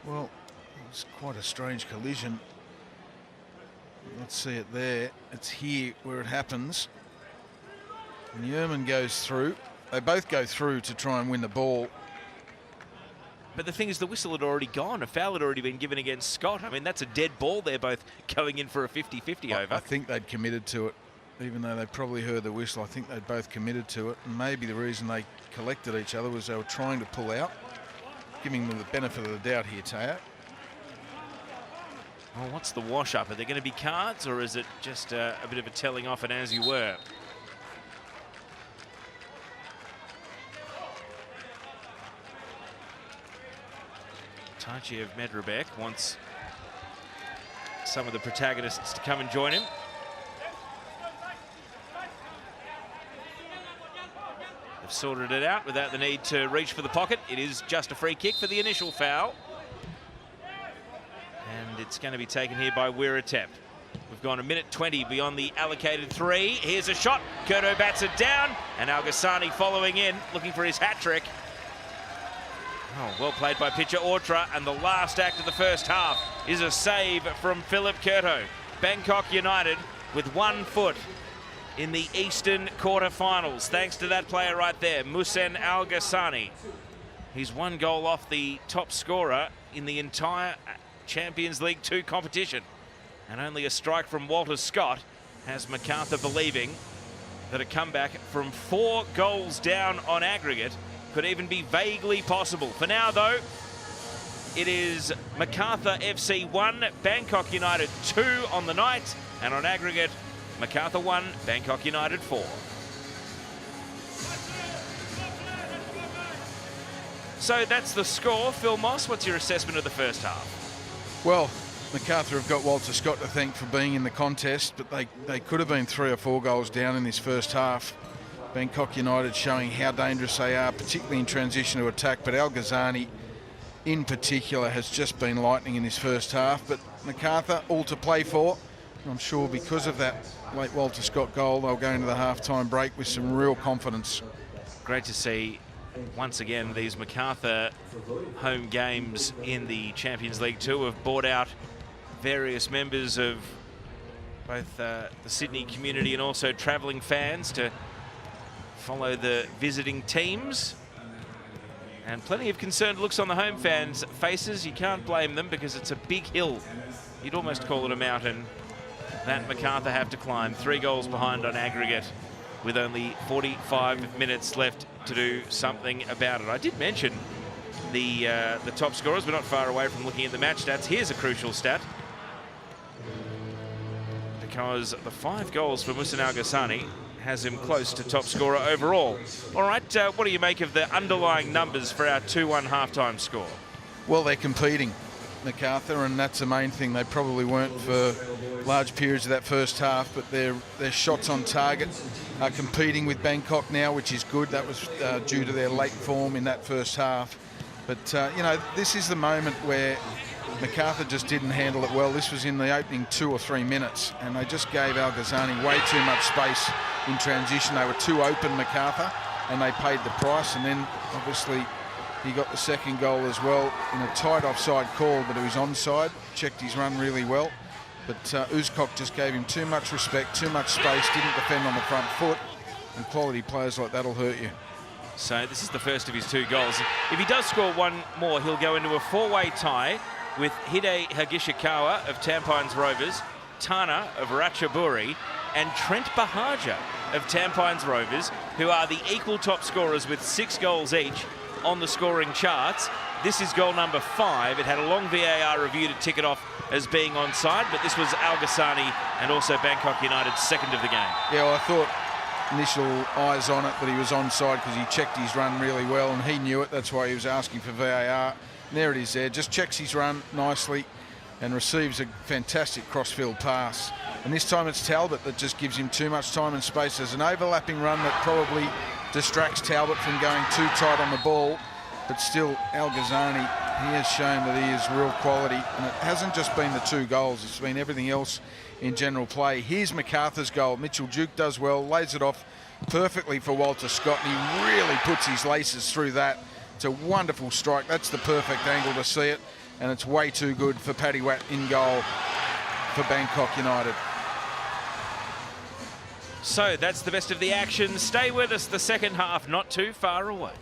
B: Well, it's quite a strange collision. Let's see it there. It's here where it happens. And Yerman goes through. They both go through to try and win the ball.
A: But the thing is, the whistle had already gone. A foul had already been given against Scott. I mean, that's a dead ball. They're both going in for a 50-50 over.
B: I think they'd committed to it. Even though they probably heard the whistle, I think they'd both committed to it. And maybe the reason they collected each other was they were trying to pull out. Giving them the benefit of the doubt here, Teo.
A: Well, what's the wash-up? Are there going to be cards, or is it just a bit of a telling off and as you were? Tachi of Medrebek wants some of the protagonists to come and join him. They've sorted it out without the need to reach for the pocket. It is just a free kick for the initial foul. And it's going to be taken here by Wiratep. We've gone a minute 20 beyond the allocated 3. Here's a shot. Curto bats it down. And Al-Ghassani following in, looking for his hat-trick. Oh, well played by pitcher Ortra, and the last act of the first half is a save from Philip Curto. Bangkok United with 1 foot in the Eastern quarterfinals, thanks to that player right there, Muhsen Al-Ghassani. He's 1 goal off the top scorer in the entire Champions League 2 competition. And only a strike from Walter Scott has Macarthur believing that a comeback from 4 goals down on aggregate could even be vaguely possible. For now, though, it is Macarthur FC 1, Bangkok United 2 on the night, and on aggregate, Macarthur 1, Bangkok United 4. So that's the score. Phil Moss, what's your assessment of the first half?
B: Well, Macarthur have got Walter Scott to thank for being in the contest, but they could have been 3 or 4 goals down in this first half. Bangkok United showing how dangerous they are, particularly in transition to attack, but Al-Ghassani in particular has just been lightning in this first half. But Macarthur all to play for. I'm sure because of that late Walter Scott goal, they'll go into the half-time break with some real confidence.
A: Great to see once again these Macarthur home games in the Champions League 2 have brought out various members of both the Sydney community and also travelling fans to follow the visiting teams. And plenty of concerned looks on the home fans' faces. You can't blame them because it's a big hill. You'd almost call it a mountain that Macarthur have to climb. 3 goals behind on aggregate with only 45 minutes left to do something about it. I did mention the top scorers. We're not far away from looking at the match stats. Here's a crucial stat, because the 5 goals for Muhsen Al-Ghassani has him close to top scorer overall. All right, what do you make of the underlying numbers for our 2-1 halftime score?
B: Well, they're competing, Macarthur, and that's the main thing. They probably weren't for large periods of that first half, but their shots on target are competing with Bangkok now, which is good. That was due to their late form in that first half. But, you know, this is the moment where Macarthur just didn't handle it well. This was in the opening 2 or 3 minutes, and they just gave Al-Ghassani way too much space in transition. They were too open, Macarthur, and they paid the price. And then, obviously, he got the second goal as well in a tight offside call, but it was onside. Checked his run really well. But Uskok just gave him too much respect, too much space, didn't defend on the front foot. And quality players like that will hurt you.
A: So this is the first of his 2 goals. If he does score 1 more, he'll go into a 4-way tie with Hide Hagishikawa of Tampines Rovers, Tana of Ratchaburi, and Trent Bahaja of Tampines Rovers, who are the equal top scorers with 6 goals each on the scoring charts. This is goal number 5. It had a long VAR review to tick it off as being onside, but this was Al Ghassani and also Bangkok United's second of the game.
B: Yeah, well, I thought initial eyes on it that he was onside because he checked his run really well and he knew it. That's why he was asking for VAR. And there it is there. Just checks his run nicely and receives a fantastic crossfield pass. And this time it's Talbot that just gives him too much time and space. There's an overlapping run that probably distracts Talbot from going too tight on the ball. But still, Al Ghassani, he has shown that he is real quality. And it hasn't just been the 2 goals. It's been everything else in general play. Here's Macarthur's goal. Mitchell Duke does well, lays it off perfectly for Walter Scott. And he really puts his laces through that. It's a wonderful strike. That's the perfect angle to see it. And it's way too good for Paddy Watt in goal for Bangkok United.
A: So that's the best of the action. Stay with us, the second half not too far away.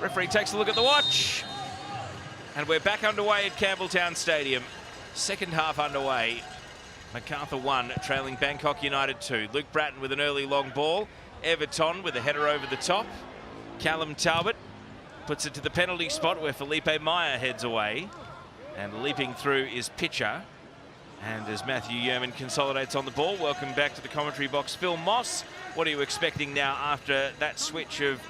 A: Referee takes a look at the watch. And we're back underway at Campbelltown Stadium. Second half underway. Macarthur 1, trailing Bangkok United 2. Luke Bratton with an early long ball. Everton with a header over the top. Callum Talbot puts it to the penalty spot where Felipe Meyer heads away. And leaping through is Pitcher. And as Matthew Yerman consolidates on the ball, welcome back to the commentary box, Phil Moss. What are you expecting now after that switch of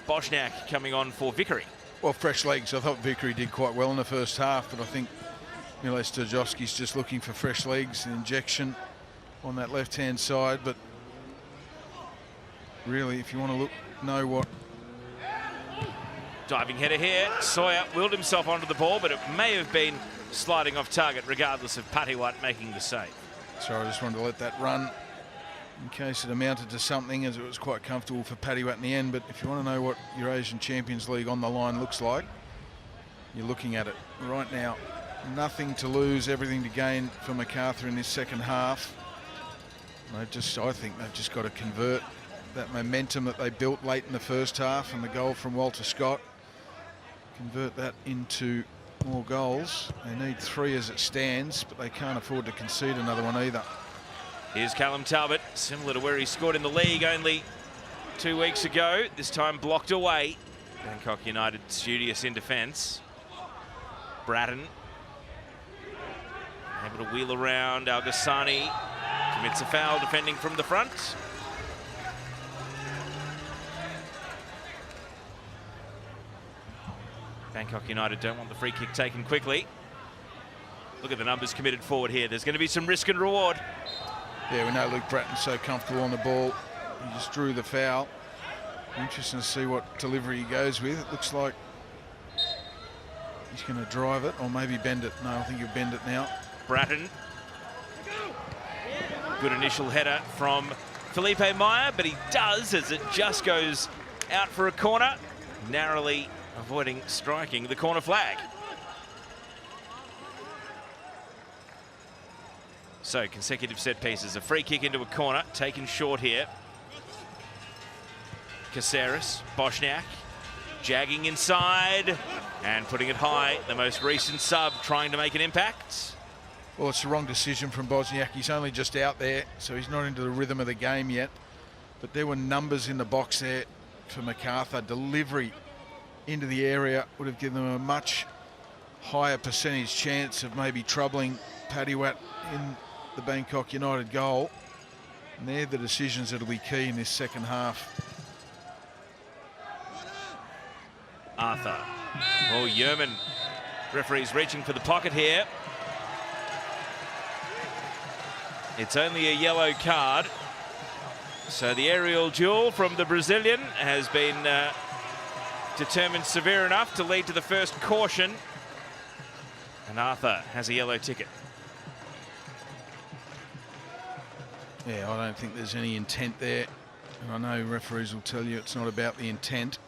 A: Bosniak coming on for Vickery?
B: Well, fresh legs. I thought Vickery did quite well in the first half, but I think Mile Stojovski's just looking for fresh legs, an injection on that left-hand side. But really, if you want to know what...
A: Diving header here. Sawyer willed himself onto the ball, but it may have been sliding off target regardless of Patiwat making the save.
B: Sorry, I just wanted to let that run in case it amounted to something, as it was quite comfortable for Patiwat in the end. But if you want to know what Eurasian Champions League on the line looks like, you're looking at it right now. Nothing to lose, everything to gain for Macarthur in this second half. I think they've just got to convert that momentum that they built late in the first half and the goal from Walter Scott. Convert that into more goals. They need 3 as it stands, but they can't afford to concede another one either.
A: Here's Callum Talbot, similar to where he scored in the league only 2 weeks ago. This time blocked away. Bangkok United studious in defence. Bratton able to wheel around. Al-Ghassani commits a foul defending from the front. Bangkok United don't want the free kick taken quickly. Look at the numbers committed forward here. There's going to be some risk and reward.
B: Yeah, we know Luke Bratton's so comfortable on the ball. He just drew the foul. Interesting to see what delivery he goes with. It looks like he's going to drive it or maybe bend it. No, I think he'll bend it now.
A: Bratton. Good initial header from Felipe Meyer, but he does as it just goes out for a corner, narrowly avoiding striking the corner flag. So consecutive set pieces, a free kick into a corner, taken short here. Caceres, Bosniak, jagging inside and putting it high. The most recent sub trying to make an impact.
B: Well, it's the wrong decision from Bosniak. He's only just out there, so he's not into the rhythm of the game yet. But there were numbers in the box there for Macarthur. Delivery into the area would have given them a much higher percentage chance of maybe troubling Patiwat in the Bangkok United goal. And they're the decisions that will be key in this second half.
A: Arthur. Oh, Yerman. Referee's reaching for the pocket here. It's only a yellow card. So the aerial duel from the Brazilian has been determined severe enough to lead to the first caution. And Arthur has a yellow ticket.
B: Yeah, I don't think there's any intent there. And I know referees will tell you it's not about the intent.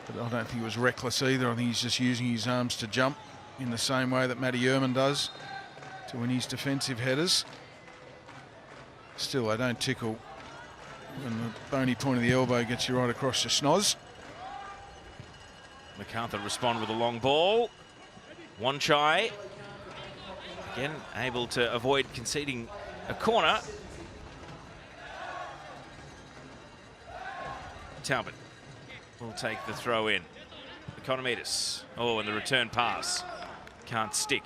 B: But I don't think it was reckless either. I think he's just using his arms to jump in the same way that Matty Yerman does to win his defensive headers. Still, they don't tickle when the bony point of the elbow gets you right across your schnoz.
A: Macarthur respond with a long ball. Wanchai, again, able to avoid conceding a corner. Talbot will take the throw in. Economidis. Oh, and the return pass can't stick.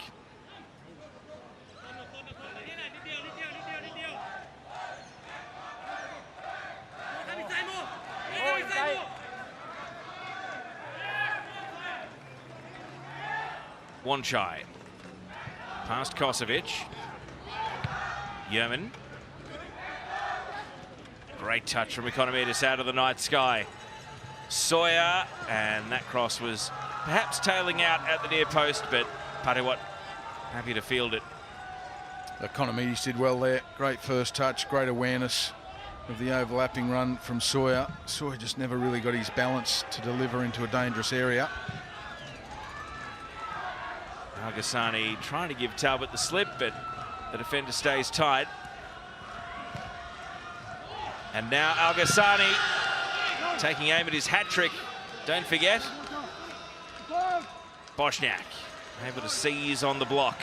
A: Wanchai. Past Kosovic. Yerman. Great touch from Economidis out of the night sky. Sawyer, and that cross was perhaps tailing out at the near post, but Patiwat happy to field it.
B: Economidis did well there. Great first touch, great awareness of the overlapping run from Sawyer. Sawyer just never really got his balance to deliver into a dangerous area.
A: Al-Ghassani trying to give Talbot the slip, but the defender stays tight. And now Al-Ghassani taking aim at his hat-trick Don't forget, Bosniak able to seize on the block.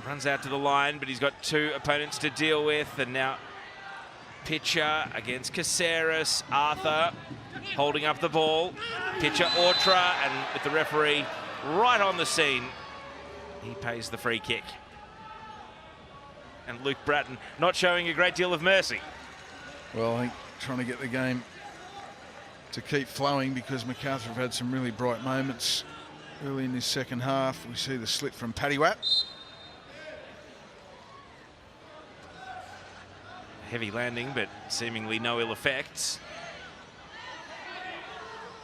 A: Runs out to the line, but he's got two opponents to deal with, and now Pitcher against Caceres. Arthur holding up the ball. Pitcher Ortra, and with the referee right on the scene, he pays the free kick. And Luke Bratton not showing a great deal of mercy.
B: Well, I think trying to get the game to keep flowing, because Macarthur have had some really bright moments early in this second half. We see the slit from Paddywat.
A: Heavy landing, but seemingly no ill effects.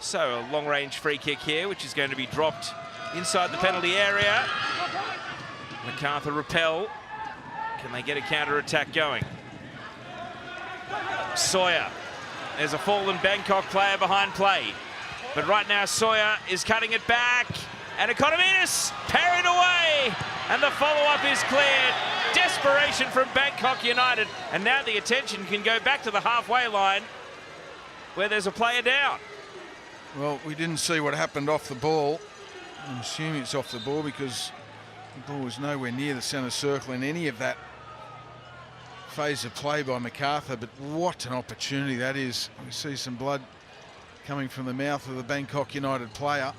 A: So a long-range free kick here, which is going to be dropped inside the penalty area. Macarthur repel. Can they get a counter-attack going? Sawyer. There's a fallen Bangkok player behind play. But right now Sawyer is cutting it back. And Economidis parried away. And the follow-up is cleared. Desperation from Bangkok United. And now the attention can go back to the halfway line where there's a player down.
B: Well, we didn't see what happened off the ball. I'm assuming it's off the ball because the ball was nowhere near the centre circle in any of that phase of play by Macarthur. But what an opportunity that is. We see some blood coming from the mouth of the Bangkok United player.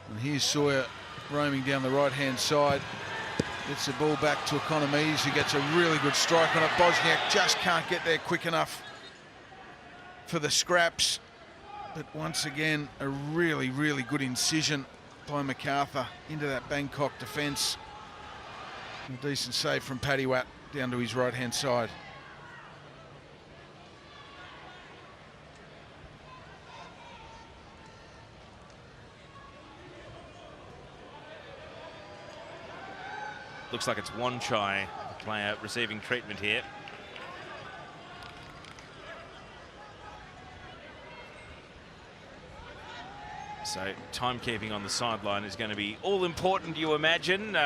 B: And here's Sawyer roaming down the right-hand side. Gets the ball back to Economidis, who gets a really good strike on it. Bosniak just can't get there quick enough for the scraps. But once again, a really, really good incision by Macarthur into that Bangkok defence. A decent save from Paddywat down to his right-hand side.
A: Looks like it's Wanchai, the player receiving treatment here. So timekeeping on the sideline is going to be all important, you imagine,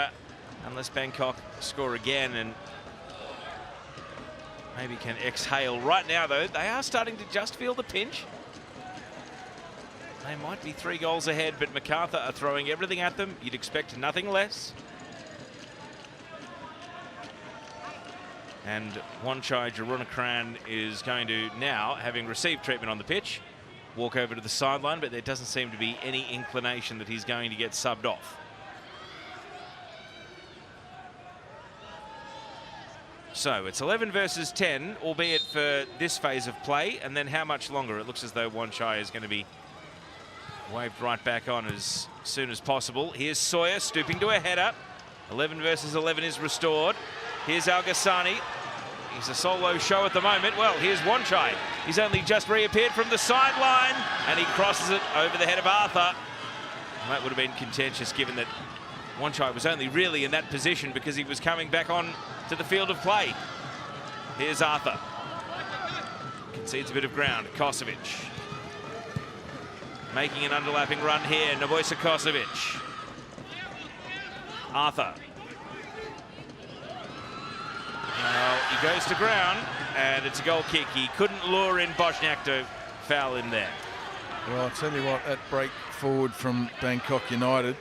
A: unless Bangkok score again and maybe can exhale. Right now, though, they are starting to just feel the pinch. They might be 3 goals ahead, but Macarthur are throwing everything at them. You'd expect nothing less. And Wanchai Jarunakran is going to now, having received treatment on the pitch, walk over to the sideline, but there doesn't seem to be any inclination that he's going to get subbed off. So it's 11 versus 10, albeit for this phase of play, and then how much longer? It looks as though Wanchai is going to be waved right back on as soon as possible. Here's Sawyer stooping to a header. 11 versus 11 is restored. Here's Al-Ghassani. He's a solo show at the moment. Well, here's Wanchai. He's only just reappeared from the sideline, and he crosses it over the head of Arthur. And that would have been contentious, given that Wanchai was only really in that position because he was coming back on to the field of play. Here's Arthur. Concedes a bit of ground. Kosovic. Making an underlapping run here. Nebojša Kosovic. Arthur. Well, he goes to ground, and it's a goal kick. He couldn't lure in Bosniak to foul in there.
B: Well, I'll tell you what, that break forward from Bangkok United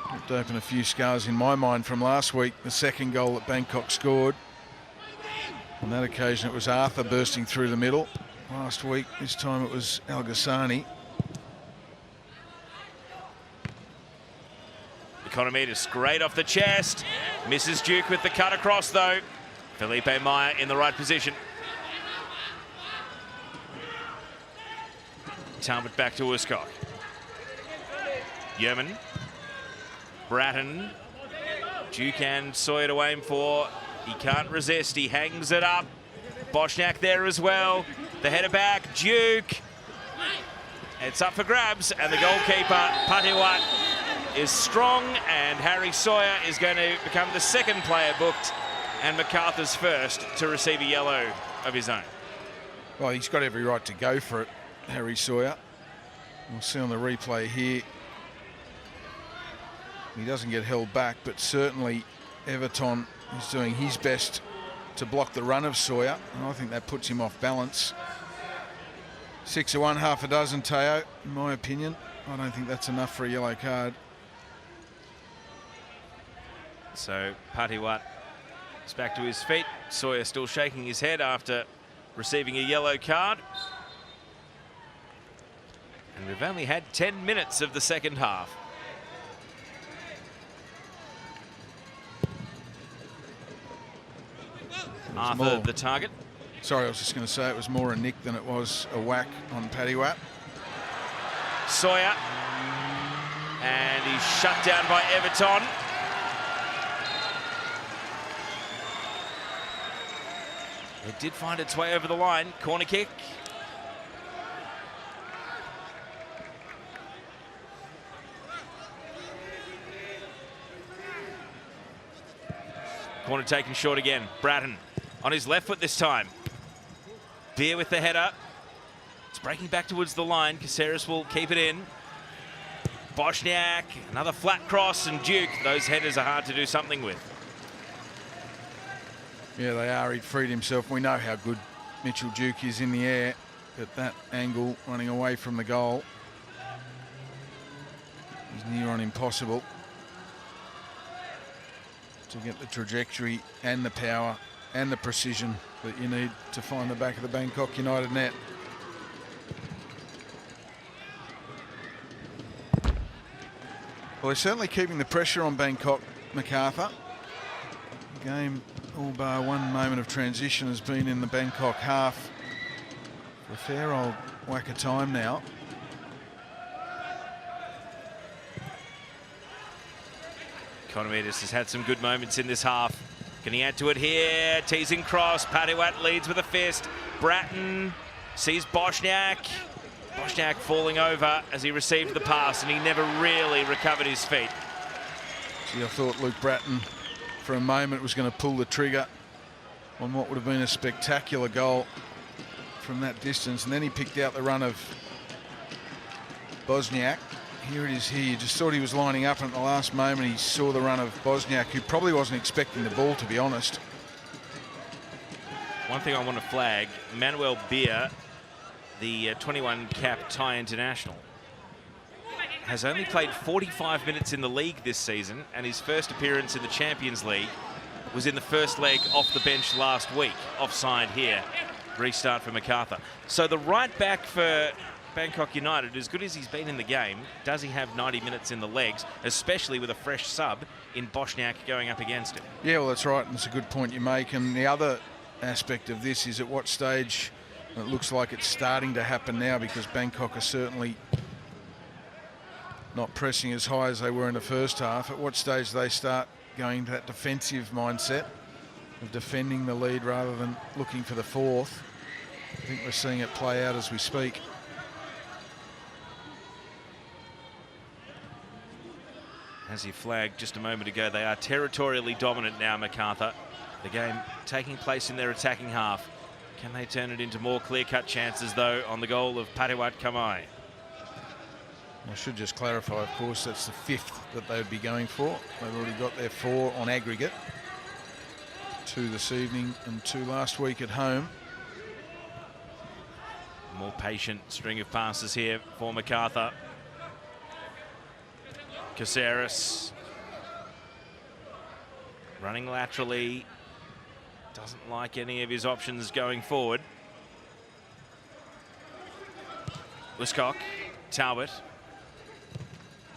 B: helped open a few scars in my mind from last week. The second goal that Bangkok scored. On that occasion, it was Arthur bursting through the middle. Last week, this time it was Al-Ghassani.
A: Economidis great off the chest. Misses Duke with the cut across, though. Felipe Meyer in the right position. Talbot back to Uskok. Yerman. Bratton. Duke and Sawyer to aim for. He can't resist. He hangs it up. Bosniak there as well. The header back. Duke. It's up for grabs. And the goalkeeper, Paddywat, is strong. And Harry Sawyer is going to become the second player booked, and Macarthur's first to receive a yellow of his own.
B: Well, he's got every right to go for it, Harry Sawyer. We'll see on the replay here. He doesn't get held back, but certainly Everton is doing his best to block the run of Sawyer, and I think that puts him off balance. 6-1, half a dozen, Teo, in my opinion. I don't think that's enough for a yellow card.
A: So Patiwat is back to his feet. Sawyer still shaking his head after receiving a yellow card. And we've only had 10 minutes of the second half. Arthur, the target.
B: Sorry, I was just going to say it was more a nick than it was a whack on Patiwat.
A: Sawyer. And he's shut down by Everton. It did find its way over the line. Corner kick. Corner taken short again. Bratton on his left foot this time. Beer with the header. It's breaking back towards the line. Caceres will keep it in. Bosniak, another flat cross, and Duke. Those headers are hard to do something with.
B: Yeah, they are. He'd freed himself. We know how good Mitchell Duke is in the air, at that angle, running away from the goal. He's near on impossible to get the trajectory and the power and the precision that you need to find the back of the Bangkok United net. Well, they're certainly keeping the pressure on Bangkok, Macarthur. The game, all bar one moment of transition, has been in the Bangkok half for a fair old whack of time now.
A: Economidis has had some good moments in this half. Can he add to it here? Teasing cross. Patiwat leads with a fist. Bratton sees Bosniak. Bosniak falling over as he received the pass, and he never really recovered his feet.
B: Gee, I thought Luke Bratton for a moment was going to pull the trigger on what would have been a spectacular goal from that distance, and then he picked out the run of Bosniak. Here it is here. You just thought he was lining up, and at the last moment he saw the run of Bosniak, who probably wasn't expecting the ball, to be honest.
A: One thing I want to flag, Manuel Beer, the 21 cap Thai international, has only played 45 minutes in the league this season, and his first appearance in the Champions League was in the first leg off the bench last week. Offside here. Restart for Macarthur. So the right back for Bangkok United, as good as he's been in the game, does he have 90 minutes in the legs, especially with a fresh sub in Bosniak going up against him?
B: Yeah, well, that's right, and it's a good point you make. And the other aspect of this is at what stage, it looks like it's starting to happen now, because Bangkok are certainly not pressing as high as they were in the first half. At what stage do they start going to that defensive mindset of defending the lead rather than looking for the fourth? I think we're seeing it play out as we speak.
A: As he flagged just a moment ago, they are territorially dominant now, Macarthur. The game taking place in their attacking half. Can they turn it into more clear-cut chances, though, on the goal of Patiwat Kamai?
B: I should just clarify, of course, that's the fifth that they would be going for. They've already got their 4 on aggregate. 2 this evening and 2 last week at home.
A: More patient string of passes here for Macarthur. Caceres running laterally. Doesn't like any of his options going forward. Wiscock, Talbot.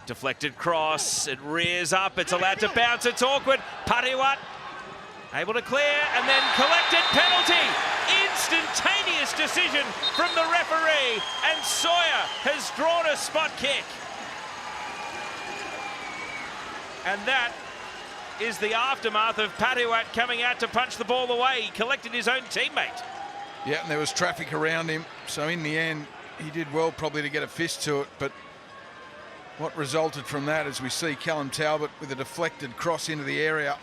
A: Deflected cross, it rears up, it's allowed to bounce, it's awkward. Patiwat able to clear and then collected penalty. Instantaneous decision from the referee, and Sawyer has drawn a spot kick. And that is the aftermath of Patiwat coming out to punch the ball away. He collected his own teammate.
B: Yeah, and there was traffic around him, so in the end he did well probably to get a fist to it, but what resulted from that is we see Callum Talbot with a deflected cross into the area,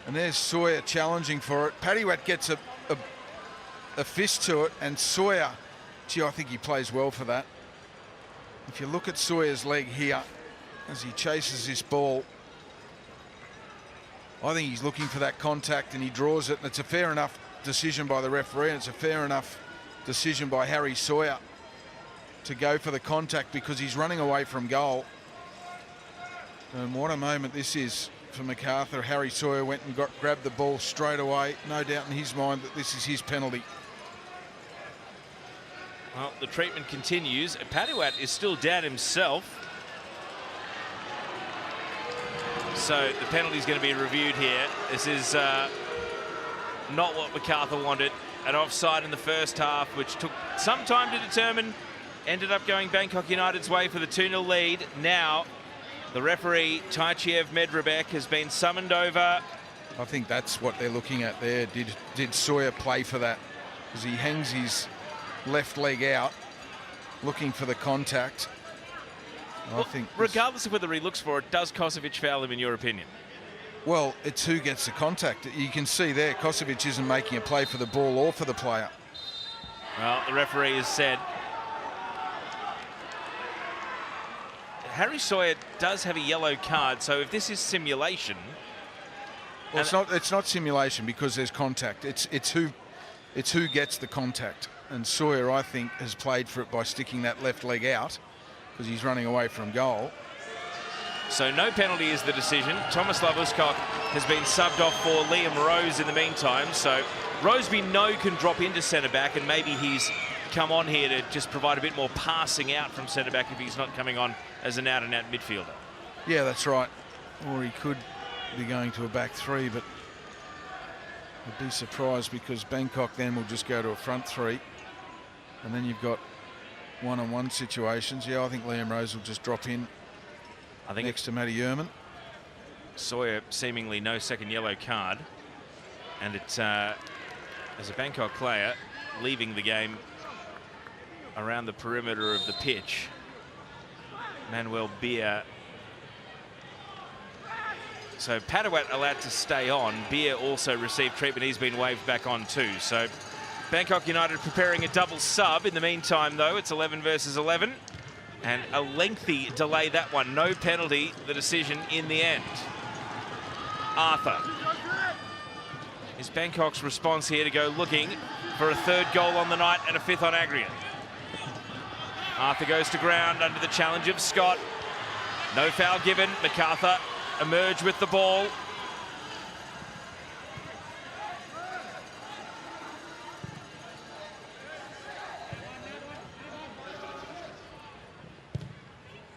B: and there's Sawyer challenging for it. Patiwat gets a fist to it, and Sawyer, gee, I think he plays well for that. If you look at Sawyer's leg here as he chases this ball, I think he's looking for that contact and he draws it, and it's a fair enough decision by the referee, and it's a fair enough decision by Harry Sawyer to go for the contact because he's running away from goal. And what a moment this is for Macarthur. Harry Sawyer went and grabbed the ball straight away. No doubt in his mind that this is his penalty.
A: Well, the treatment continues. Paduat is still down himself. So the penalty is going to be reviewed here. This is not what Macarthur wanted. An offside in the first half, which took some time to determine. Ended up going Bangkok United's way for the 2-0 lead. Now, the referee, Taitiev Medrebek, has been summoned over.
B: I think that's what they're looking at there. Did Sawyer play for that? Because he hangs his left leg out, looking for the contact.
A: Well, I think regardless of whether he looks for it, does Kosovic foul him in your opinion?
B: Well, it's who gets the contact. You can see there, Kosovic isn't making a play for the ball or for the player.
A: Well, the referee has said Harry Sawyer does have a yellow card, so if this is simulation...
B: Well, it's not simulation because there's contact. It's who gets the contact. And Sawyer, I think, has played for it by sticking that left leg out because he's running away from goal.
A: So no penalty is the decision. Thomas Lavuskok has been subbed off for Liam Rose in the meantime. So Roseby can drop into centre-back, and maybe he's come on here to just provide a bit more passing out from centre-back if he's not coming on as an out-and-out midfielder.
B: Yeah, that's right. Or he could be going to a back three, but I'd be surprised because Bangkok then will just go to a front three. And then you've got one-on-one situations. Yeah, I think Liam Rose will just drop in next to Matty Yerman.
A: Sawyer seemingly no second yellow card. And it's, as a Bangkok player, leaving the game around the perimeter of the pitch. Manuel Beer. So Paduat allowed to stay on. Beer also received treatment. He's been waved back on too. So Bangkok United preparing a double sub. In the meantime, though, it's 11 versus 11. And a lengthy delay, that one. No penalty, the decision in the end. Arthur. Is Bangkok's response here to go looking for a third goal on the night and a fifth on aggregate? Arthur goes to ground under the challenge of Scott. No foul given. Macarthur emerge with the ball.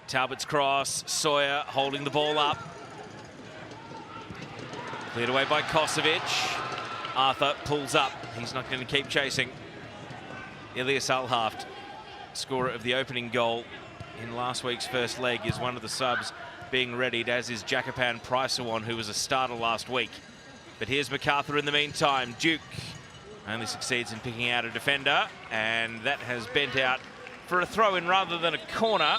A: Talbot's cross. Sawyer holding the ball up. Cleared away by Kosovic. Arthur pulls up. He's not going to keep chasing. Ilias Alhaft, scorer of the opening goal in last week's first leg, is one of the subs being readied, as is Jakapan Pricewan, who was a starter last week. But here's Macarthur in the meantime. Duke only succeeds in picking out a defender, and that has bent out for a throw-in rather than a corner.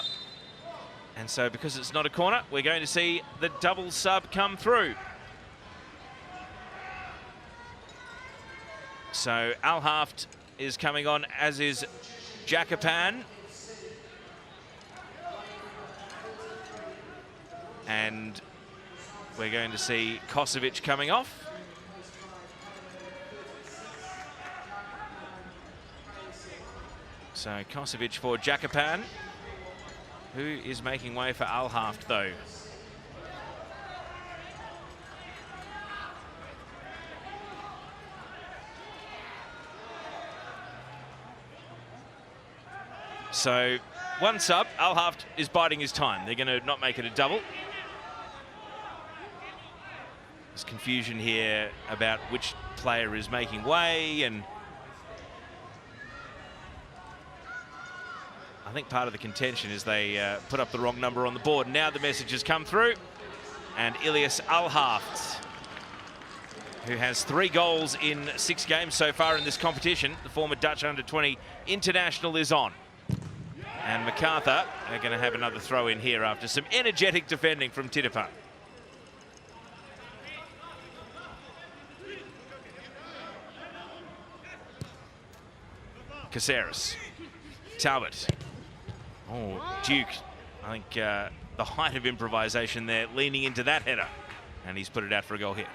A: And so because it's not a corner, we're going to see the double sub come through. So Alhaft is coming on, as is Jakapan. And we're going to see Kosovic coming off. So Kosovic for Jakapan, who is making way for Alhaft, though. So one sub, Alhaft is biding his time. They're going to not make it a double. There's confusion here about which player is making way, and I think part of the contention is they put up the wrong number on the board. Now the message has come through, and Ilias Alhaft, who has 3 goals in 6 games so far in this competition, the former Dutch under-20 international, is on. And Macarthur are going to have another throw in here after some energetic defending from Titipan. Caceres. Talbot. Oh, Duke. I think the height of improvisation there, leaning into that header. And he's put it out for a goal here.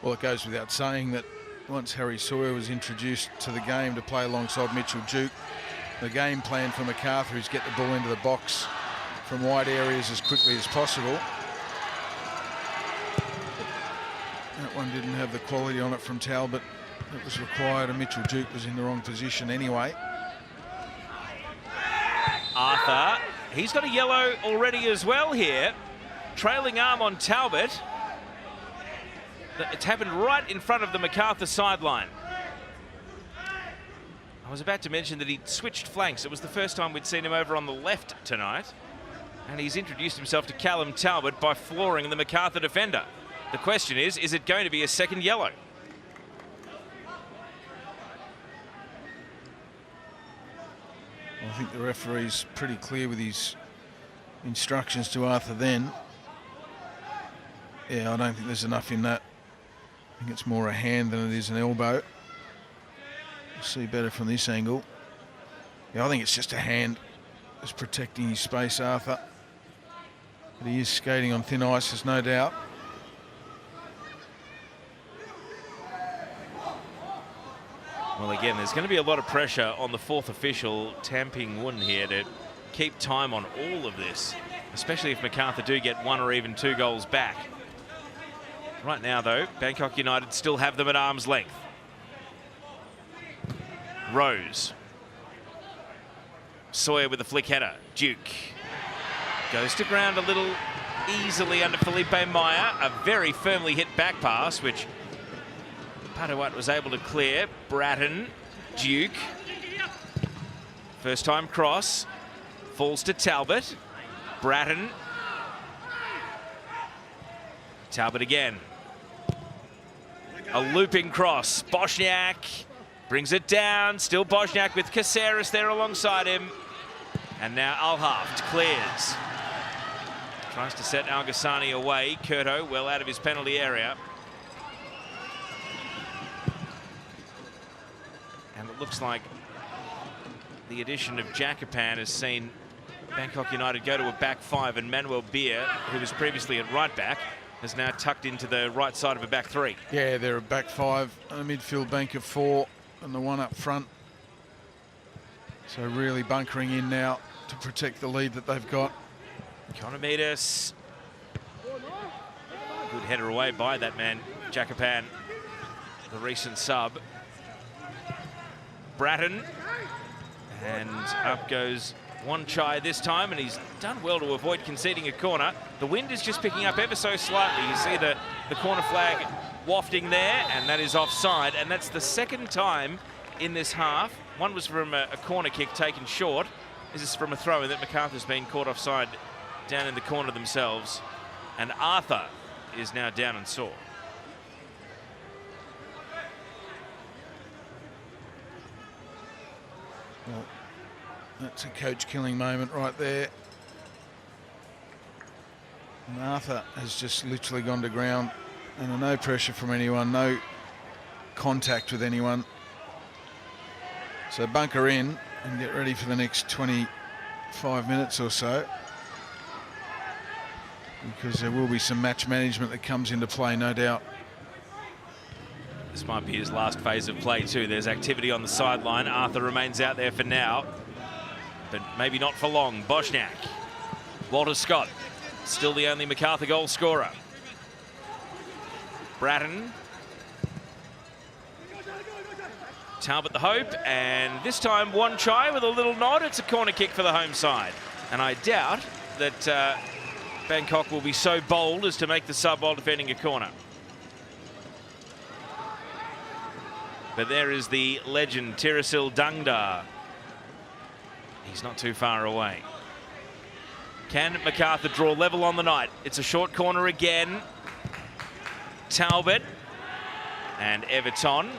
B: Well, it goes without saying that once Harry Sawyer was introduced to the game to play alongside Mitchell Duke, the game plan for Macarthur is get the ball into the box from wide areas as quickly as possible. That one didn't have the quality on it from Talbot that was required, and Mitchell Duke was in the wrong position anyway.
A: Arthur, he's got a yellow already as well here. Trailing arm on Talbot. It's happened right in front of the Macarthur sideline. I was about to mention that he'd switched flanks. It was the first time we'd seen him over on the left tonight. And he's introduced himself to Callum Talbot by flooring the Macarthur defender. The question is it going to be a second yellow?
B: I think the referee's pretty clear with his instructions to Arthur then. Yeah, I don't think there's enough in that. I think it's more a hand than it is an elbow. We'll see better from this angle. Yeah, I think it's just a hand. Just protecting his space, Arthur. But he is skating on thin ice, there's no doubt.
A: Well, again, there's going to be a lot of pressure on the fourth official, Tam Ping Wun, here to keep time on all of this, especially if Macarthur do get 1 or even 2 goals back. Right now, though, Bangkok United still have them at arm's length. Rose. Sawyer with a flick header. Duke goes to ground a little easily under Felipe Maya. A very firmly hit back pass, which Padawat was able to clear. Bratton, Duke. First time cross. Falls to Talbot. Bratton. Talbot again. A looping cross. Bosniak brings it down. Still Bosniak with Caceres there alongside him. And now Alhaft clears. Tries to set Al-Ghassani away. Curto well out of his penalty area. And it looks like the addition of Jakapan has seen Bangkok United go to a back 5, and Manuel Beer, who was previously at right back, has now tucked into the right side of a back 3.
B: Yeah, they're a back 5, a midfield bank of 4, and the one up front. So really bunkering in now to protect the lead that they've got.
A: Konomides. Good header away by that man, Jakapan, the recent sub. Bratton. And up goes One Chai this time, and he's done well to avoid conceding a corner. The wind is just picking up ever so slightly. You see the corner flag wafting there, and that is offside. And that's the second time in this half. One was from a corner kick taken short. This is from a throw in that Macarthur's been caught offside down in the corner themselves. And Arthur is now down and sore.
B: Well, that's a coach-killing moment right there. And Arthur has just literally gone to ground, and no pressure from anyone, no contact with anyone. So bunker in and get ready for the next 25 minutes or so, because there will be some match management that comes into play, no doubt.
A: This might be his last phase of play too. There's activity on the sideline. Arthur remains out there for now, but maybe not for long. Bosniak. Walter Scott, still the only Macarthur goal scorer. Bratton. Talbot the hope, and this time One Chai with a little nod. It's a corner kick for the home side. And I doubt that Bangkok will be so bold as to make the sub while defending a corner. But there is the legend, Tirasil Dangda. He's not too far away. Can Macarthur draw level on the night? It's a short corner again. Talbot and Everton.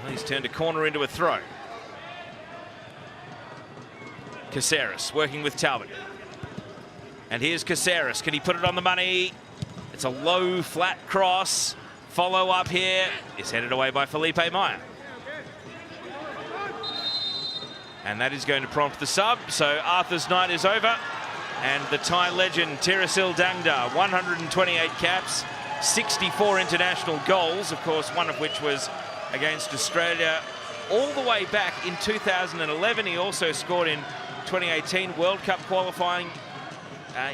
A: Well, he's turned a corner into a throw. Caceres working with Talbot. And here's Caceres. Can he put it on the money? It's a low, flat cross. Follow up here is headed away by Felipe Maya. And that is going to prompt the sub. So Arthur's night is over. And the Thai legend, Tirasil Dangda, 128 caps, 64 international goals, of course, one of which was against Australia all the way back in 2011. He also scored in 2018 World Cup qualifying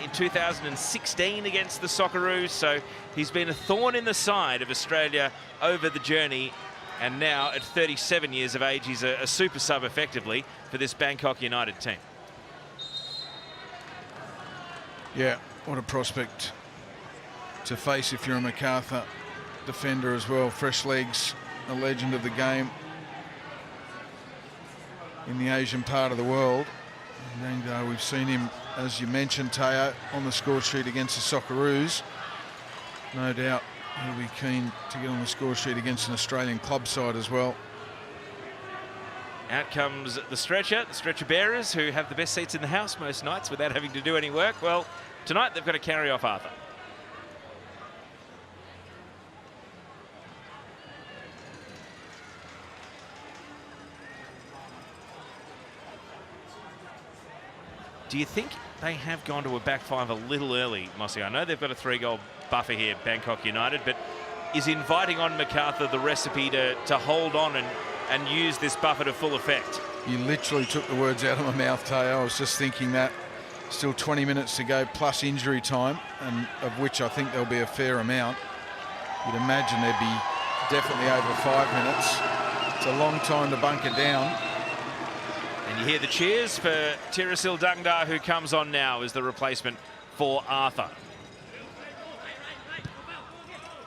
A: in 2016 against the Socceroos. So he's been a thorn in the side of Australia over the journey. And now at 37 years of age, he's a super sub effectively for this Bangkok United team.
B: Yeah, what a prospect to face if you're a Macarthur defender as well. Fresh legs, a legend of the game in the Asian part of the world. And we've seen him, as you mentioned, Teo, on the score sheet against the Socceroos. No doubt he'll be keen to get on the score sheet against an Australian club side as well.
A: Out comes the stretcher bearers, who have the best seats in the house most nights without having to do any work. Well, tonight they've got to carry off Arthur. Do you think they have gone to a back five a little early, Mossy? I know they've got a 3-goal buffer here, Bangkok United, but is inviting on Macarthur the recipe to hold on and use this buffer to full effect?
B: You literally took the words out of my mouth, Teo. I was just thinking that. Still 20 minutes to go, plus injury time, and of which I think there'll be a fair amount. You'd imagine there'd be definitely over 5 minutes. It's a long time to bunker down.
A: And you hear the cheers for Tirasil Dangda, who comes on now as the replacement for Arthur.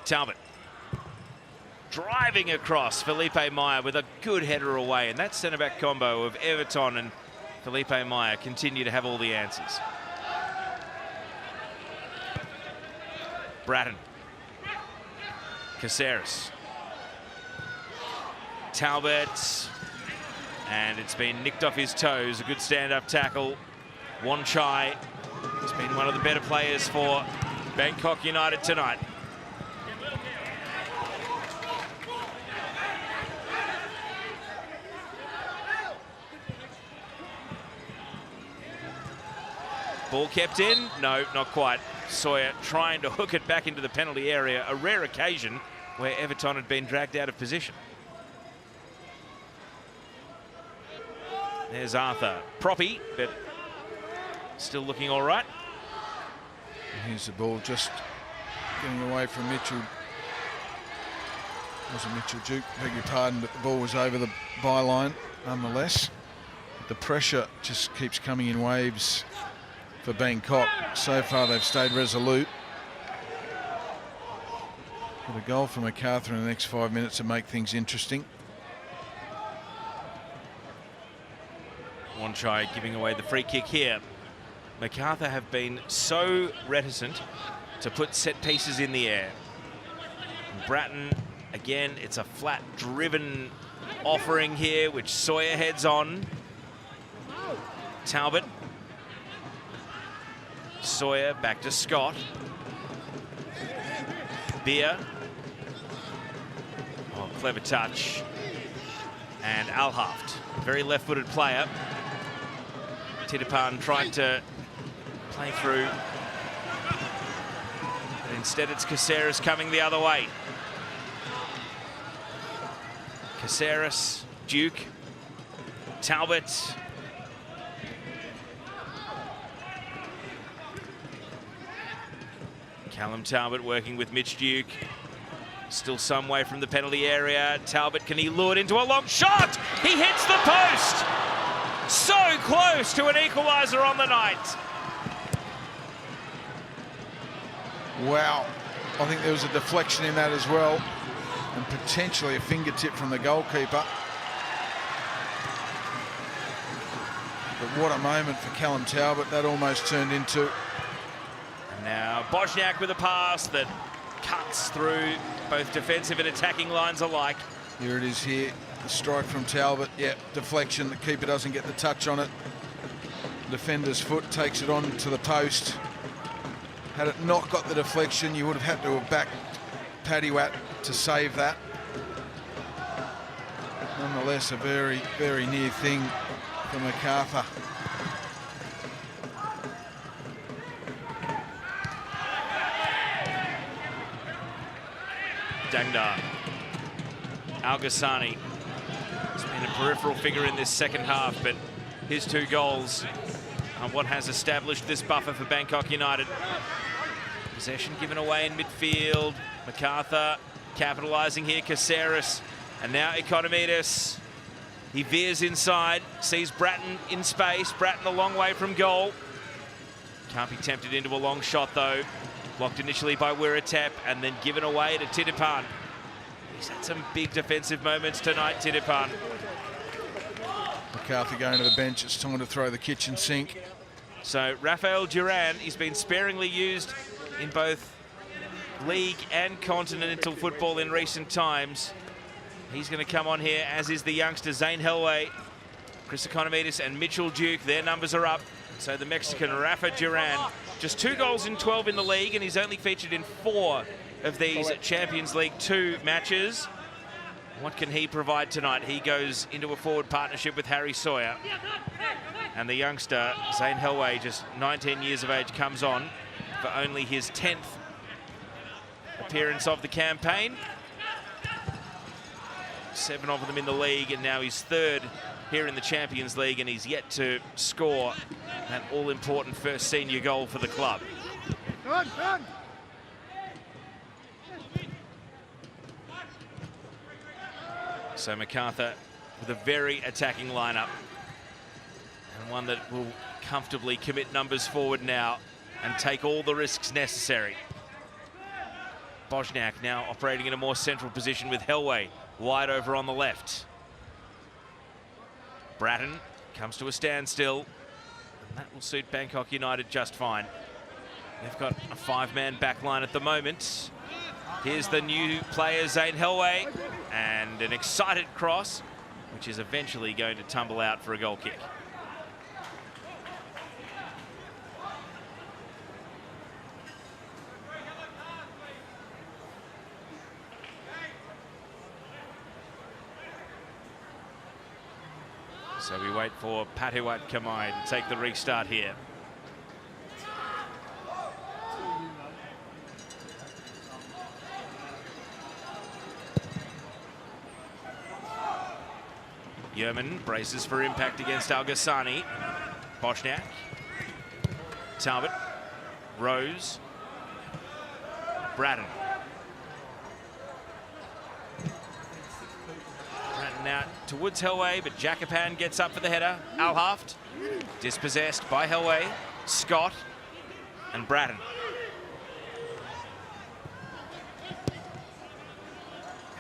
A: Talbot driving across. Felipe Meyer with a good header away. And that centre-back combo of Everton and Felipe Meyer continue to have all the answers. Bratton. Caceres. Talbot. And it's been nicked off his toes. A good stand-up tackle. Wanchai has been one of the better players for Bangkok United tonight. Ball kept in. No, not quite. Sawyer trying to hook it back into the penalty area. A rare occasion where Everton had been dragged out of position. There's Arthur. Proppy, but still looking all right.
B: Here's the ball just getting away from Mitchell. Wasn't Mitchell Duke, beg your pardon, but the ball was over the byline nonetheless. The pressure just keeps coming in waves for Bangkok. So far they've stayed resolute. Got a goal for Macarthur in the next 5 minutes to make things interesting.
A: Wanchai giving away the free kick here. Macarthur have been so reticent to put set pieces in the air. Bratton, again, it's a flat driven offering here, which Sawyer heads on. Talbot. Sawyer back to Scott. Beer. Oh, clever touch. And Alhaft, very left-footed player. Titipan tried to play through, but instead it's Caceres coming the other way. Caceres, Duke, Talbot. Callum Talbot working with Mitch Duke. Still some way from the penalty area. Talbot, can he lure it into a long shot? He hits the post! So close to an equaliser on the night.
B: Wow. I think there was a deflection in that as well, and potentially a fingertip from the goalkeeper. But what a moment for Callum Talbot. That almost turned into...
A: And now Bosniak with a pass that cuts through both defensive and attacking lines alike.
B: Here it is here. The strike from Talbot. Yeah, deflection. The keeper doesn't get the touch on it. The defender's foot takes it on to the post. Had it not got the deflection, you would have had to have backed Paddy Watt to save that. Nonetheless, a very, very near thing for Macarthur.
A: Dangdar. Al-Ghassani has been a peripheral figure in this second half, but his 2 goals are what has established this buffer for Bangkok United. Possession given away in midfield. Macarthur capitalising here, Caceres, and now Economides. He veers inside, sees Bratton in space. Bratton a long way from goal. Can't be tempted into a long shot though. Blocked initially by Wiratep and then given away to Titipan. He's had some big defensive moments tonight, Titipan.
B: Macarthur going to the bench. It's time to throw the kitchen sink.
A: So Rafael Duran, he's been sparingly used in both league and continental football in recent times. He's going to come on here, as is the youngster Zane Helway, Chris Economides and Mitchell Duke. Their numbers are up. So the Mexican Rafa Duran, just 2 goals in 12 in the league, and he's only featured in 4 of these Champions League 2 matches. What can he provide tonight? He goes into a forward partnership with Harry Sawyer. And the youngster, Zane Helway, just 19 years of age, comes on for only his 10th appearance of the campaign. 7 of them in the league, and now he's 3rd here in the Champions League, and he's yet to score that all-important first senior goal for the club. So Macarthur with a very attacking lineup, and one that will comfortably commit numbers forward now and take all the risks necessary. Bosniak now operating in a more central position with Helway wide over on the left. Bratton comes to a standstill, and that will suit Bangkok United just fine. They've got a 5-man back line at the moment. Here's the new player, Zane Helway, and an excited cross, which is eventually going to tumble out for a goal kick. So we wait for Patiwat Kamai to take the restart here. Yerman braces for impact against Al-Ghassani. Bosniak. Talbot. Rose. Bratton. Out towards Helway, but Jacopan gets up for the header. Alhaft dispossessed by Helway, Scott and Bratton.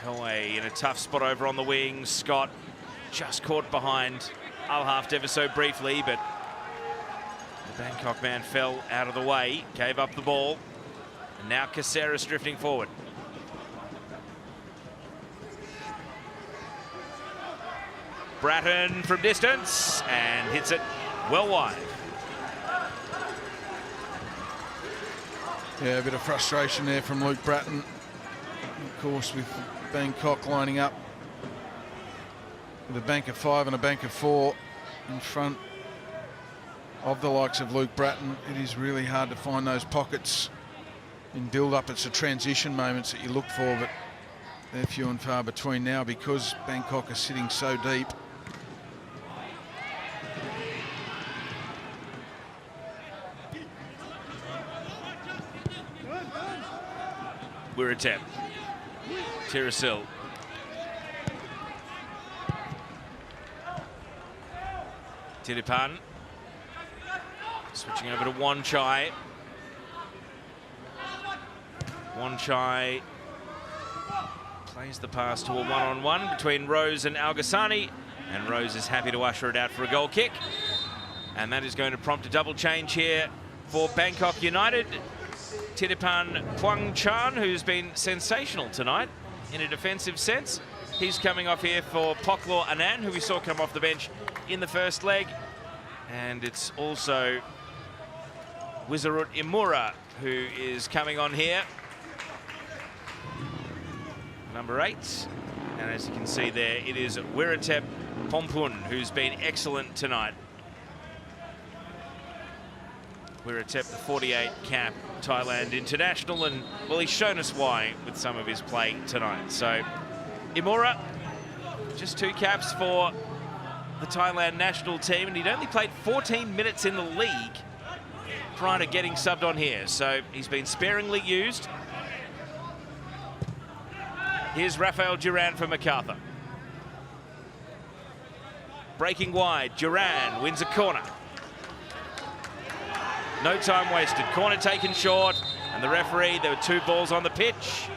A: Helway in a tough spot over on the wing. Scott just caught behind Alhaft ever so briefly, but the Bangkok man fell out of the way, gave up the ball, and now Caceres drifting forward. Bratton from distance and hits it well wide.
B: Yeah, a bit of frustration there from Luke Bratton. Of course, with Bangkok lining up with a bank of 5 and a bank of 4 in front of the likes of Luke Bratton, it is really hard to find those pockets in build-up. It's the transition moments that you look for, but they're few and far between now because Bangkok are sitting so deep.
A: Wiratep. Tirasil. Titipan. Switching over to Wanchai. Wanchai plays the pass to a one-on-one between Rose and Al-Ghassani, and Rose is happy to usher it out for a goal kick. And that is going to prompt a double change here for Bangkok United. Titipan Puangchan, who's been sensational tonight in a defensive sense. He's coming off here for Poklor Anand, who we saw come off the bench in the first leg. And it's also Wizarut Imura, who is coming on here. Number 8. And as you can see there, it is Wiratep Pompun, who's been excellent tonight. Wiratep, the 48 cap Thailand international, and well, he's shown us why with some of his play tonight. So Imura, just 2 caps for the Thailand national team, and he'd only played 14 minutes in the league prior to getting subbed on here, so he's been sparingly used. Here's Rafael Duran for Macarthur. Breaking wide, Duran wins a corner. No time wasted, corner taken short, and the referee, there were 2 balls on the pitch,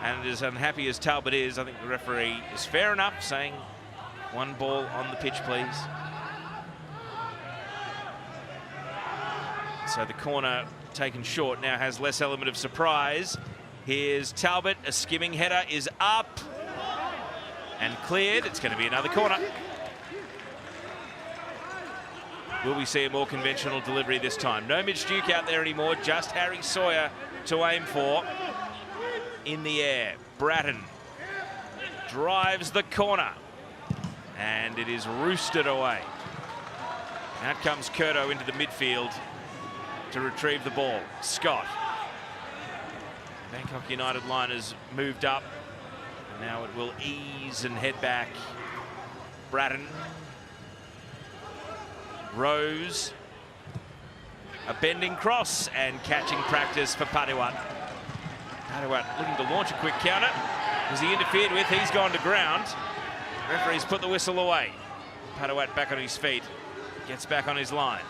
A: and as unhappy as Talbot is, I think the referee is fair enough, saying 1 ball on the pitch, please. So the corner taken short now has less element of surprise. Here's Talbot, a skimming header is up and cleared. It's going to be another corner. Will we see a more conventional delivery this time? No Mitch Duke out there anymore, just Harry Sawyer to aim for. In the air, Bratton drives the corner, and it is roosted away. Out comes Curto into the midfield to retrieve the ball. Scott. Bangkok United line has moved up. Now it will ease and head back. Bratton. Rose. A bending cross and catching practice for Padewat. Padewat looking to launch a quick counter. Was he interfered with? He's gone to ground. Referee's put the whistle away. Padewat back on his feet. Gets back on his line.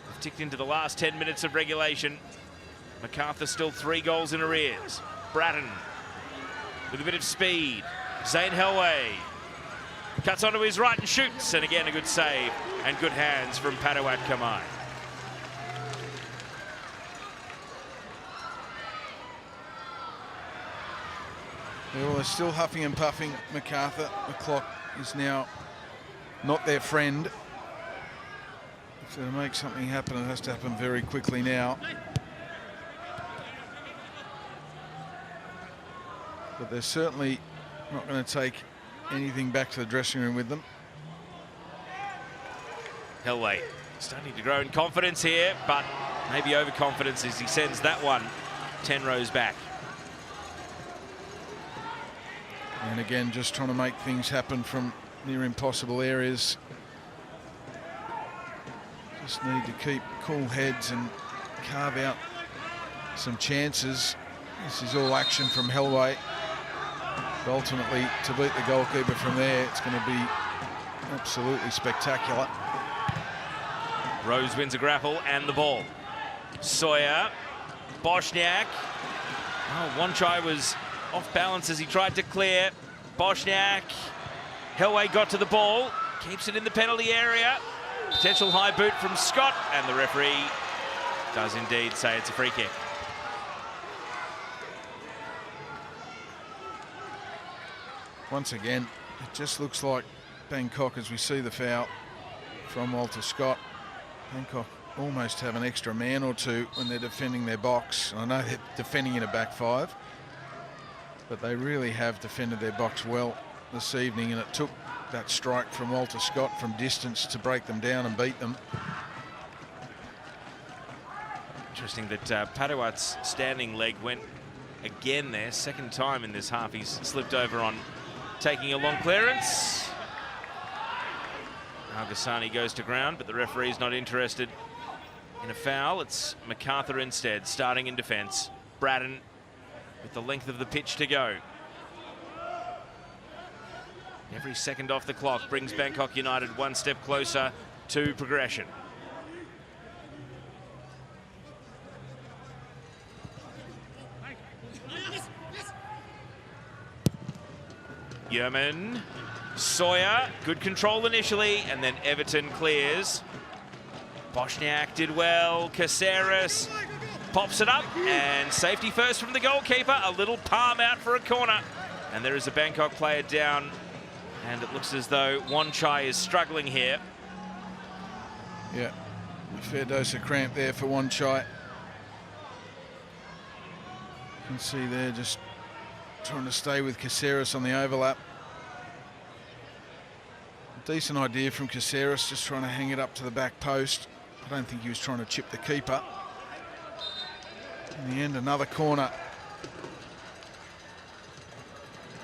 A: We've ticked into the last 10 minutes of regulation. Macarthur still 3 goals in arrears. Bratton with a bit of speed. Zane Helway cuts onto his right and shoots. And again, a good save and good hands from Padewat Kamai.
B: Yeah, well, they're still huffing and puffing, Macarthur. The clock is now not their friend. So to make something happen, it has to happen very quickly now. But they're certainly not going to take anything back to the dressing room with them.
A: Helway starting to grow in confidence here, but maybe overconfidence as he sends that one 10 rows back.
B: And again, just trying to make things happen from near impossible areas. Just need to keep cool heads and carve out some chances. This is all action from Helway. But ultimately, to beat the goalkeeper from there, it's going to be absolutely spectacular.
A: Rose wins a grapple and the ball. Sawyer, Bosniak. Oh, Wanchai was off balance as he tried to clear. Bosniak. Helway got to the ball, keeps it in the penalty area. Potential high boot from Scott, and the referee does indeed say it's a free kick.
B: Once again, it just looks like Bangkok, as we see the foul from Walter Scott. Bangkok almost have an extra man or two when they're defending their box. I know they're defending in a back 5, but they really have defended their box well this evening, and it took that strike from Walter Scott from distance to break them down and beat them.
A: Interesting that Padewat's standing leg went again there, second time in this half he's slipped over on taking a long clearance. Al-Ghassani goes to ground, but the referee's not interested in a foul. It's Macarthur instead, starting in defence. Bratton with the length of the pitch to go. Every second off the clock brings Bangkok United one step closer to progression. Yerman, Sawyer, good control initially, and then Everton clears. Bosniak did well, Caceres pops it up, and safety first from the goalkeeper. A little palm out for a corner, and there is a Bangkok player down, and it looks as though Wanchai is struggling here.
B: Yeah, a fair dose of cramp there for Wanchai. You can see there just trying to stay with Caceres on the overlap. Decent idea from Caceres, just trying to hang it up to the back post. I don't think he was trying to chip the keeper. In the end, another corner.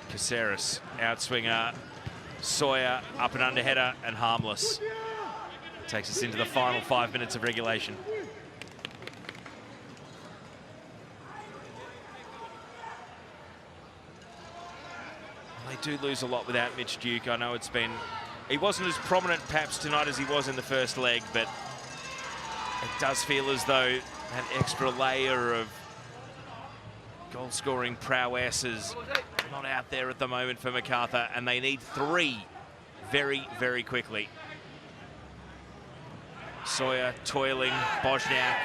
A: Caceres, outswinger. Sawyer, up and under header, and harmless. Takes us into the final 5 minutes of regulation. They do lose a lot without Mitch Duke. I know he wasn't as prominent perhaps tonight as he was in the first leg, but it does feel as though that extra layer of goal-scoring prowess is not out there at the moment for Macarthur, and they need 3 very, very quickly. Sawyer toiling, Bosniak.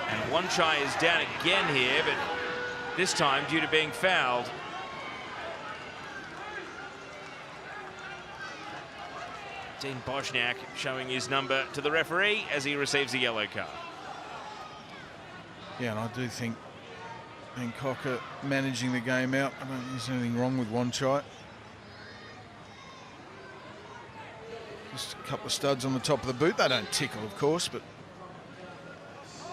A: And Wanchai is down again here, but this time due to being fouled. Dean Bosniak showing his number to the referee as he receives a yellow card.
B: Yeah, and I do think Bangkok are managing the game out. I don't think there's anything wrong with Wanchai. Just a couple of studs on the top of the boot. They don't tickle, of course, but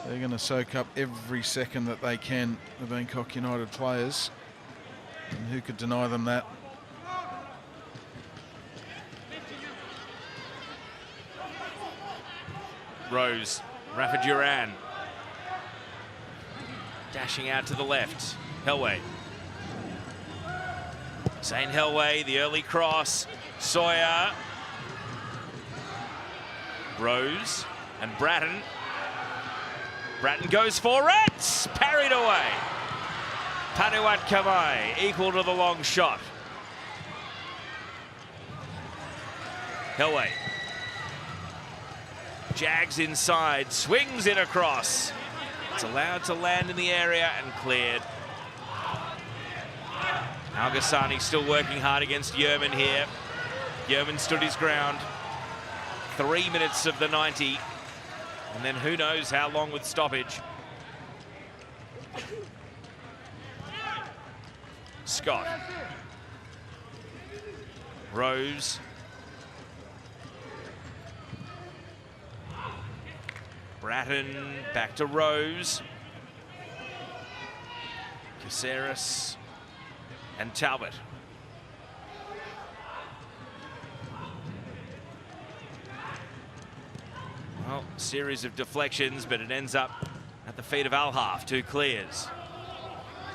B: they're going to soak up every second that they can, the Bangkok United players. And who could deny them that?
A: Rose, Rafa Duran. Dashing out to the left. Helway. Zane Helway, the early cross. Sawyer. Rose and Bratton. Bratton goes for it. Parried away. Panuat Kamai equal to the long shot. Helway. Jags inside, swings it across. It's allowed to land in the area and cleared. Al-Ghassani still working hard against Yerman here. Yerman stood his ground. 3 minutes of the 90. And then who knows how long with stoppage. Scott. Rose. Bratton back to Rose. Caceres and Talbot. Well, series of deflections, but it ends up at the feet of Al-Haf, 2 clears.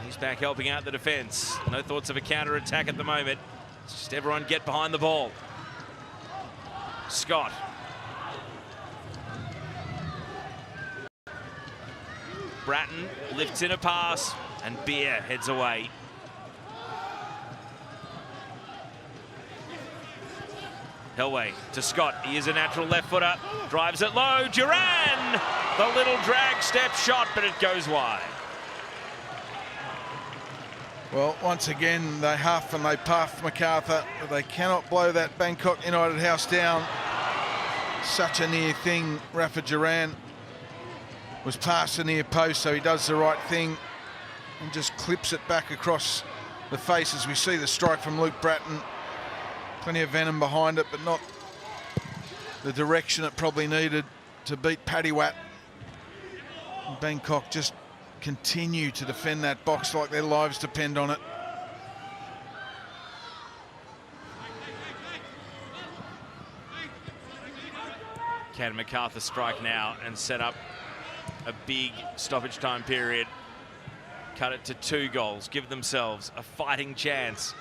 A: He's back helping out the defence. No thoughts of a counter-attack at the moment. It's just everyone get behind the ball. Scott. Bratton lifts in a pass, and Beer heads away. Helway to Scott. He is a natural left footer. Drives it low. Duran! The little drag step shot, but it goes wide.
B: Well, once again, they huff and they puff Macarthur, but they cannot blow that Bangkok United house down. Such a near thing. Rafa Duran was past the near post, so he does the right thing and just clips it back across the face as we see the strike from Luke Bratton. Plenty of venom behind it, but not the direction it probably needed to beat Paddywat. Bangkok just continue to defend that box like their lives depend on it.
A: Can Macarthur strike now and set up a big stoppage time period? Cut it to 2 goals, give themselves a fighting chance.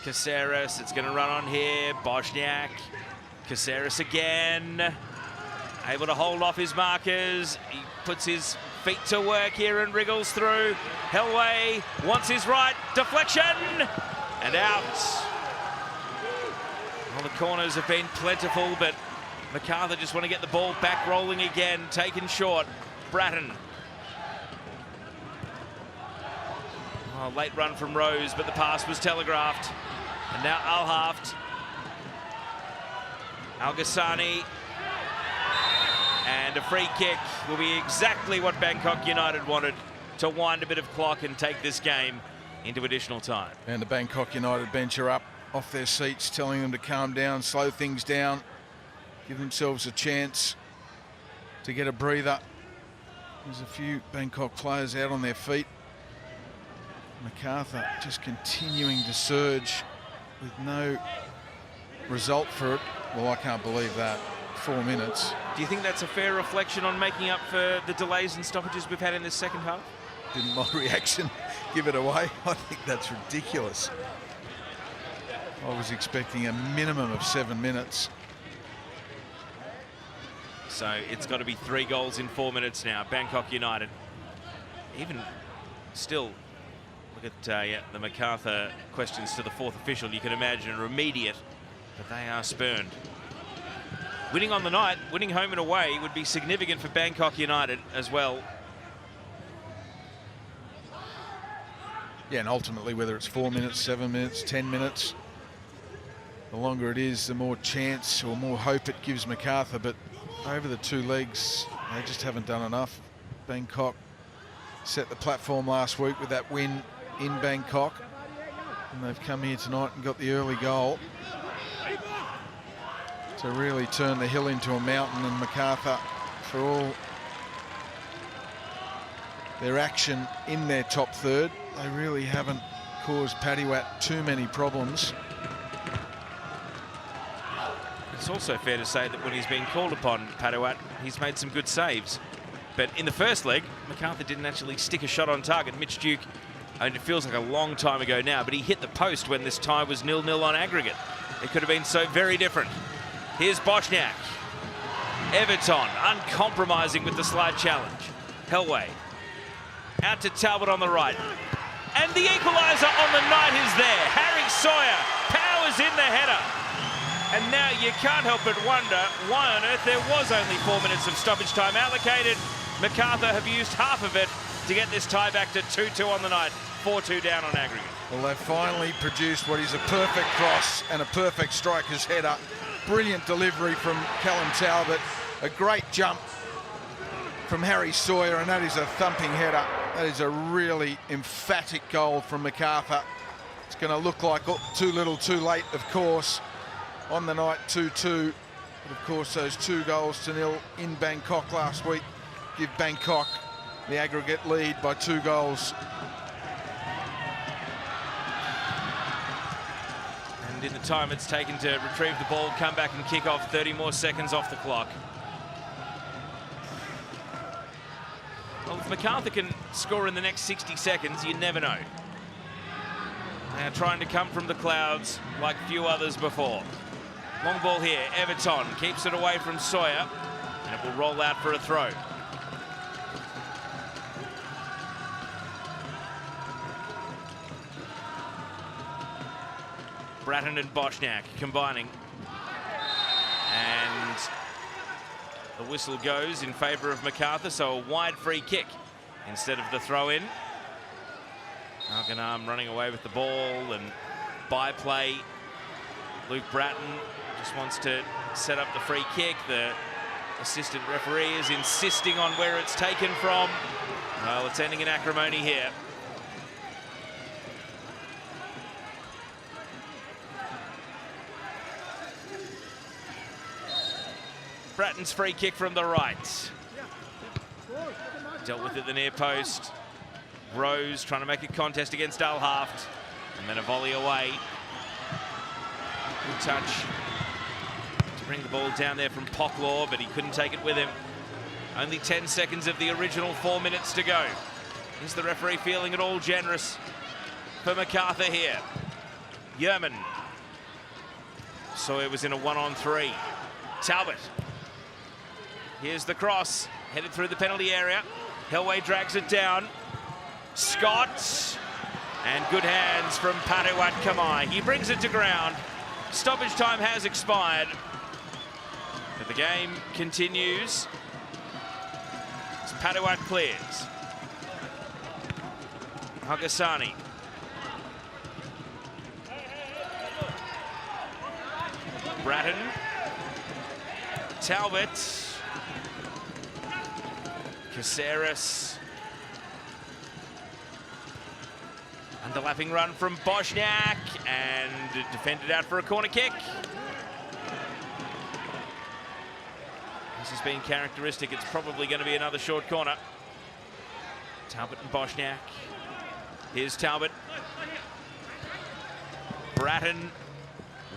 A: Caceres, it's going to run on here. Bosniak, Caceres again. Able to hold off his markers. He puts his feet to work here and wriggles through. Helway wants his right. Deflection and out. Well, the corners have been plentiful, but Macarthur just want to get the ball back rolling again. Taken short. Bratton. Oh, late run from Rose, but the pass was telegraphed. And now Al-Haf. Al-Ghassani. And a free kick will be exactly what Bangkok United wanted, to wind a bit of clock and take this game into additional time.
B: And the Bangkok United bench are up off their seats, telling them to calm down, slow things down. give themselves a chance to get a breather. There's a few Bangkok players out on their feet. Macarthur just continuing to surge with no result for it. Well, I can't believe that. 4 minutes.
A: Do you think that's a fair reflection on making up for the delays and stoppages we've had in this second half?
B: Didn't my reaction give it away? I think that's ridiculous. I was expecting a minimum of 7 minutes.
A: So it's got to be 3 goals in 4 minutes now. Bangkok United. Even still, look at the Macarthur questions to the 4th official. You can imagine are immediate, but they are spurned. Winning on the night, winning home and away would be significant for Bangkok United as well.
B: Yeah, and ultimately, whether it's 4 minutes, 7 minutes, 10 minutes, the longer it is, the more chance or more hope it gives Macarthur. But over the 2 legs, they just haven't done enough. Bangkok set the platform last week with that win in Bangkok, and they've come here tonight and got the early goal to really turn the hill into a mountain. And Macarthur, for all their action in their top third, they really haven't caused Paddywat too many problems.
A: It's also fair to say that when he's been called upon, Paddywat, he's made some good saves. But in the first leg, Macarthur didn't actually stick a shot on target. Mitch Duke, I mean, it feels like a long time ago now, but he hit the post when this tie was 0-0 on aggregate. It could have been so very different. Here's Bosniak. Everton, uncompromising with the slide challenge. Hellway. Out to Talbot on the right. And the equalizer on the night is there. Harry Sawyer powers in the header. And now you can't help but wonder why on earth there was only 4 minutes of stoppage time allocated. Macarthur have used half of it to get this tie back to 2-2 on the night. 4-2 down on aggregate.
B: Well, they've finally produced what is a perfect cross and a perfect striker's header. Brilliant delivery from Callum Talbot. A great jump from Harry Sawyer, and that is a thumping header. That is a really emphatic goal from Macarthur. It's going to look like too little too late, of course. On the night, 2-2. But of course, those 2 goals to 0 in Bangkok last week give Bangkok the aggregate lead by 2 goals.
A: And in the time it's taken to retrieve the ball, come back and kick off, 30 more seconds off the clock. Well, if Macarthur can score in the next 60 seconds, you never know. They are trying to come from the clouds like few others before. Long ball here, Everton keeps it away from Sawyer, and it will roll out for a throw. Bratton and Bosniak combining. And the whistle goes in favour of Macarthur, so a wide free kick instead of the throw-in. Alganam running away with the ball and by-play. Luke Bratton just wants to set up the free kick. The assistant referee is insisting on where it's taken from. Well, it's ending in acrimony here. Bratton's free kick from the right. Dealt with at the near post. Rose trying to make a contest against Alhaft. And then a volley away. Good touch to bring the ball down there from Pocklaw, but he couldn't take it with him. Only 10 seconds of the original 4 minutes to go. Is the referee feeling at all generous for Macarthur here? Yerman. Sawyer was in a 1-on-3. Talbot. Here's the cross, headed through the penalty area. Hellway drags it down. Scott, and good hands from Paddywat Kamai. He brings it to ground. Stoppage time has expired, but the game continues. As Paddywat clears. Hagasani. Bratton. Talbot. Caceres. Underlapping run from Bosniak, and defended out for a corner kick. As has been characteristic, it's probably going to be another short corner. Talbot and Bosniak. Here's Talbot. Bratton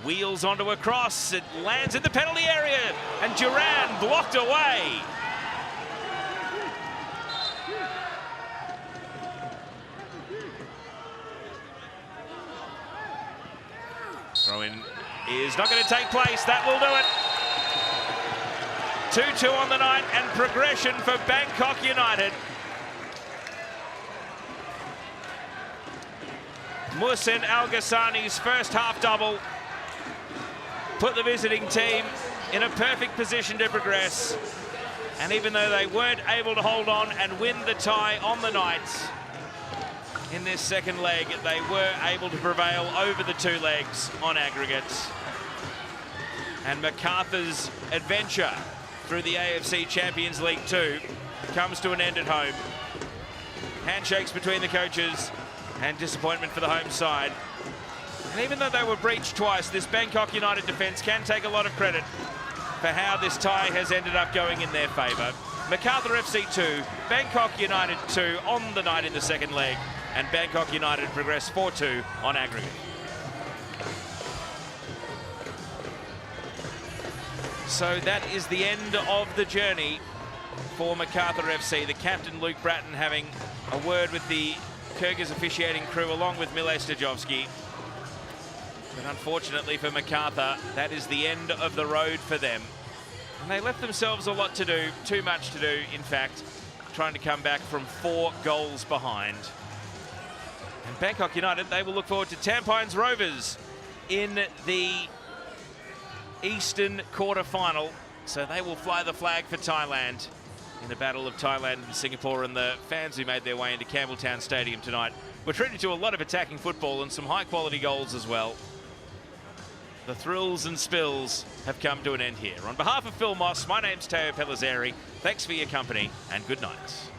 A: wheels onto a cross. It lands in the penalty area, and Duran blocked away. Throw-in is not going to take place. That will do it. 2-2 on the night, and progression for Bangkok United. Muhsin Al-Ghassani's first half double put the visiting team in a perfect position to progress. And even though they weren't able to hold on and win the tie on the night, in this second leg, they were able to prevail over the two legs on aggregate. And Macarthur's adventure through the AFC Champions League 2 comes to an end at home. Handshakes between the coaches and disappointment for the home side. And even though they were breached twice, this Bangkok United defence can take a lot of credit for how this tie has ended up going in their favour. Macarthur FC 2, Bangkok United 2 on the night in the second leg, and Bangkok United progress 4-2 on aggregate. So that is the end of the journey for Macarthur FC. The captain, Luke Bratton, having a word with the Kyrgyz officiating crew along with Mile Stajovski. But unfortunately for Macarthur, that is the end of the road for them. And they left themselves a lot to do, too much to do, in fact, trying to come back from 4 goals behind. And Bangkok United, they will look forward to Tampines Rovers in the Eastern quarter-final. So they will fly the flag for Thailand in the battle of Thailand and Singapore, and the fans who made their way into Campbelltown Stadium tonight were treated to a lot of attacking football and some high-quality goals as well. The thrills and spills have come to an end here. On behalf of Phil Moss, my name's Teo Pellizzeri. Thanks for your company and good night.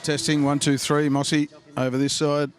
B: Testing, 1, 2, 3. Mossy over this side.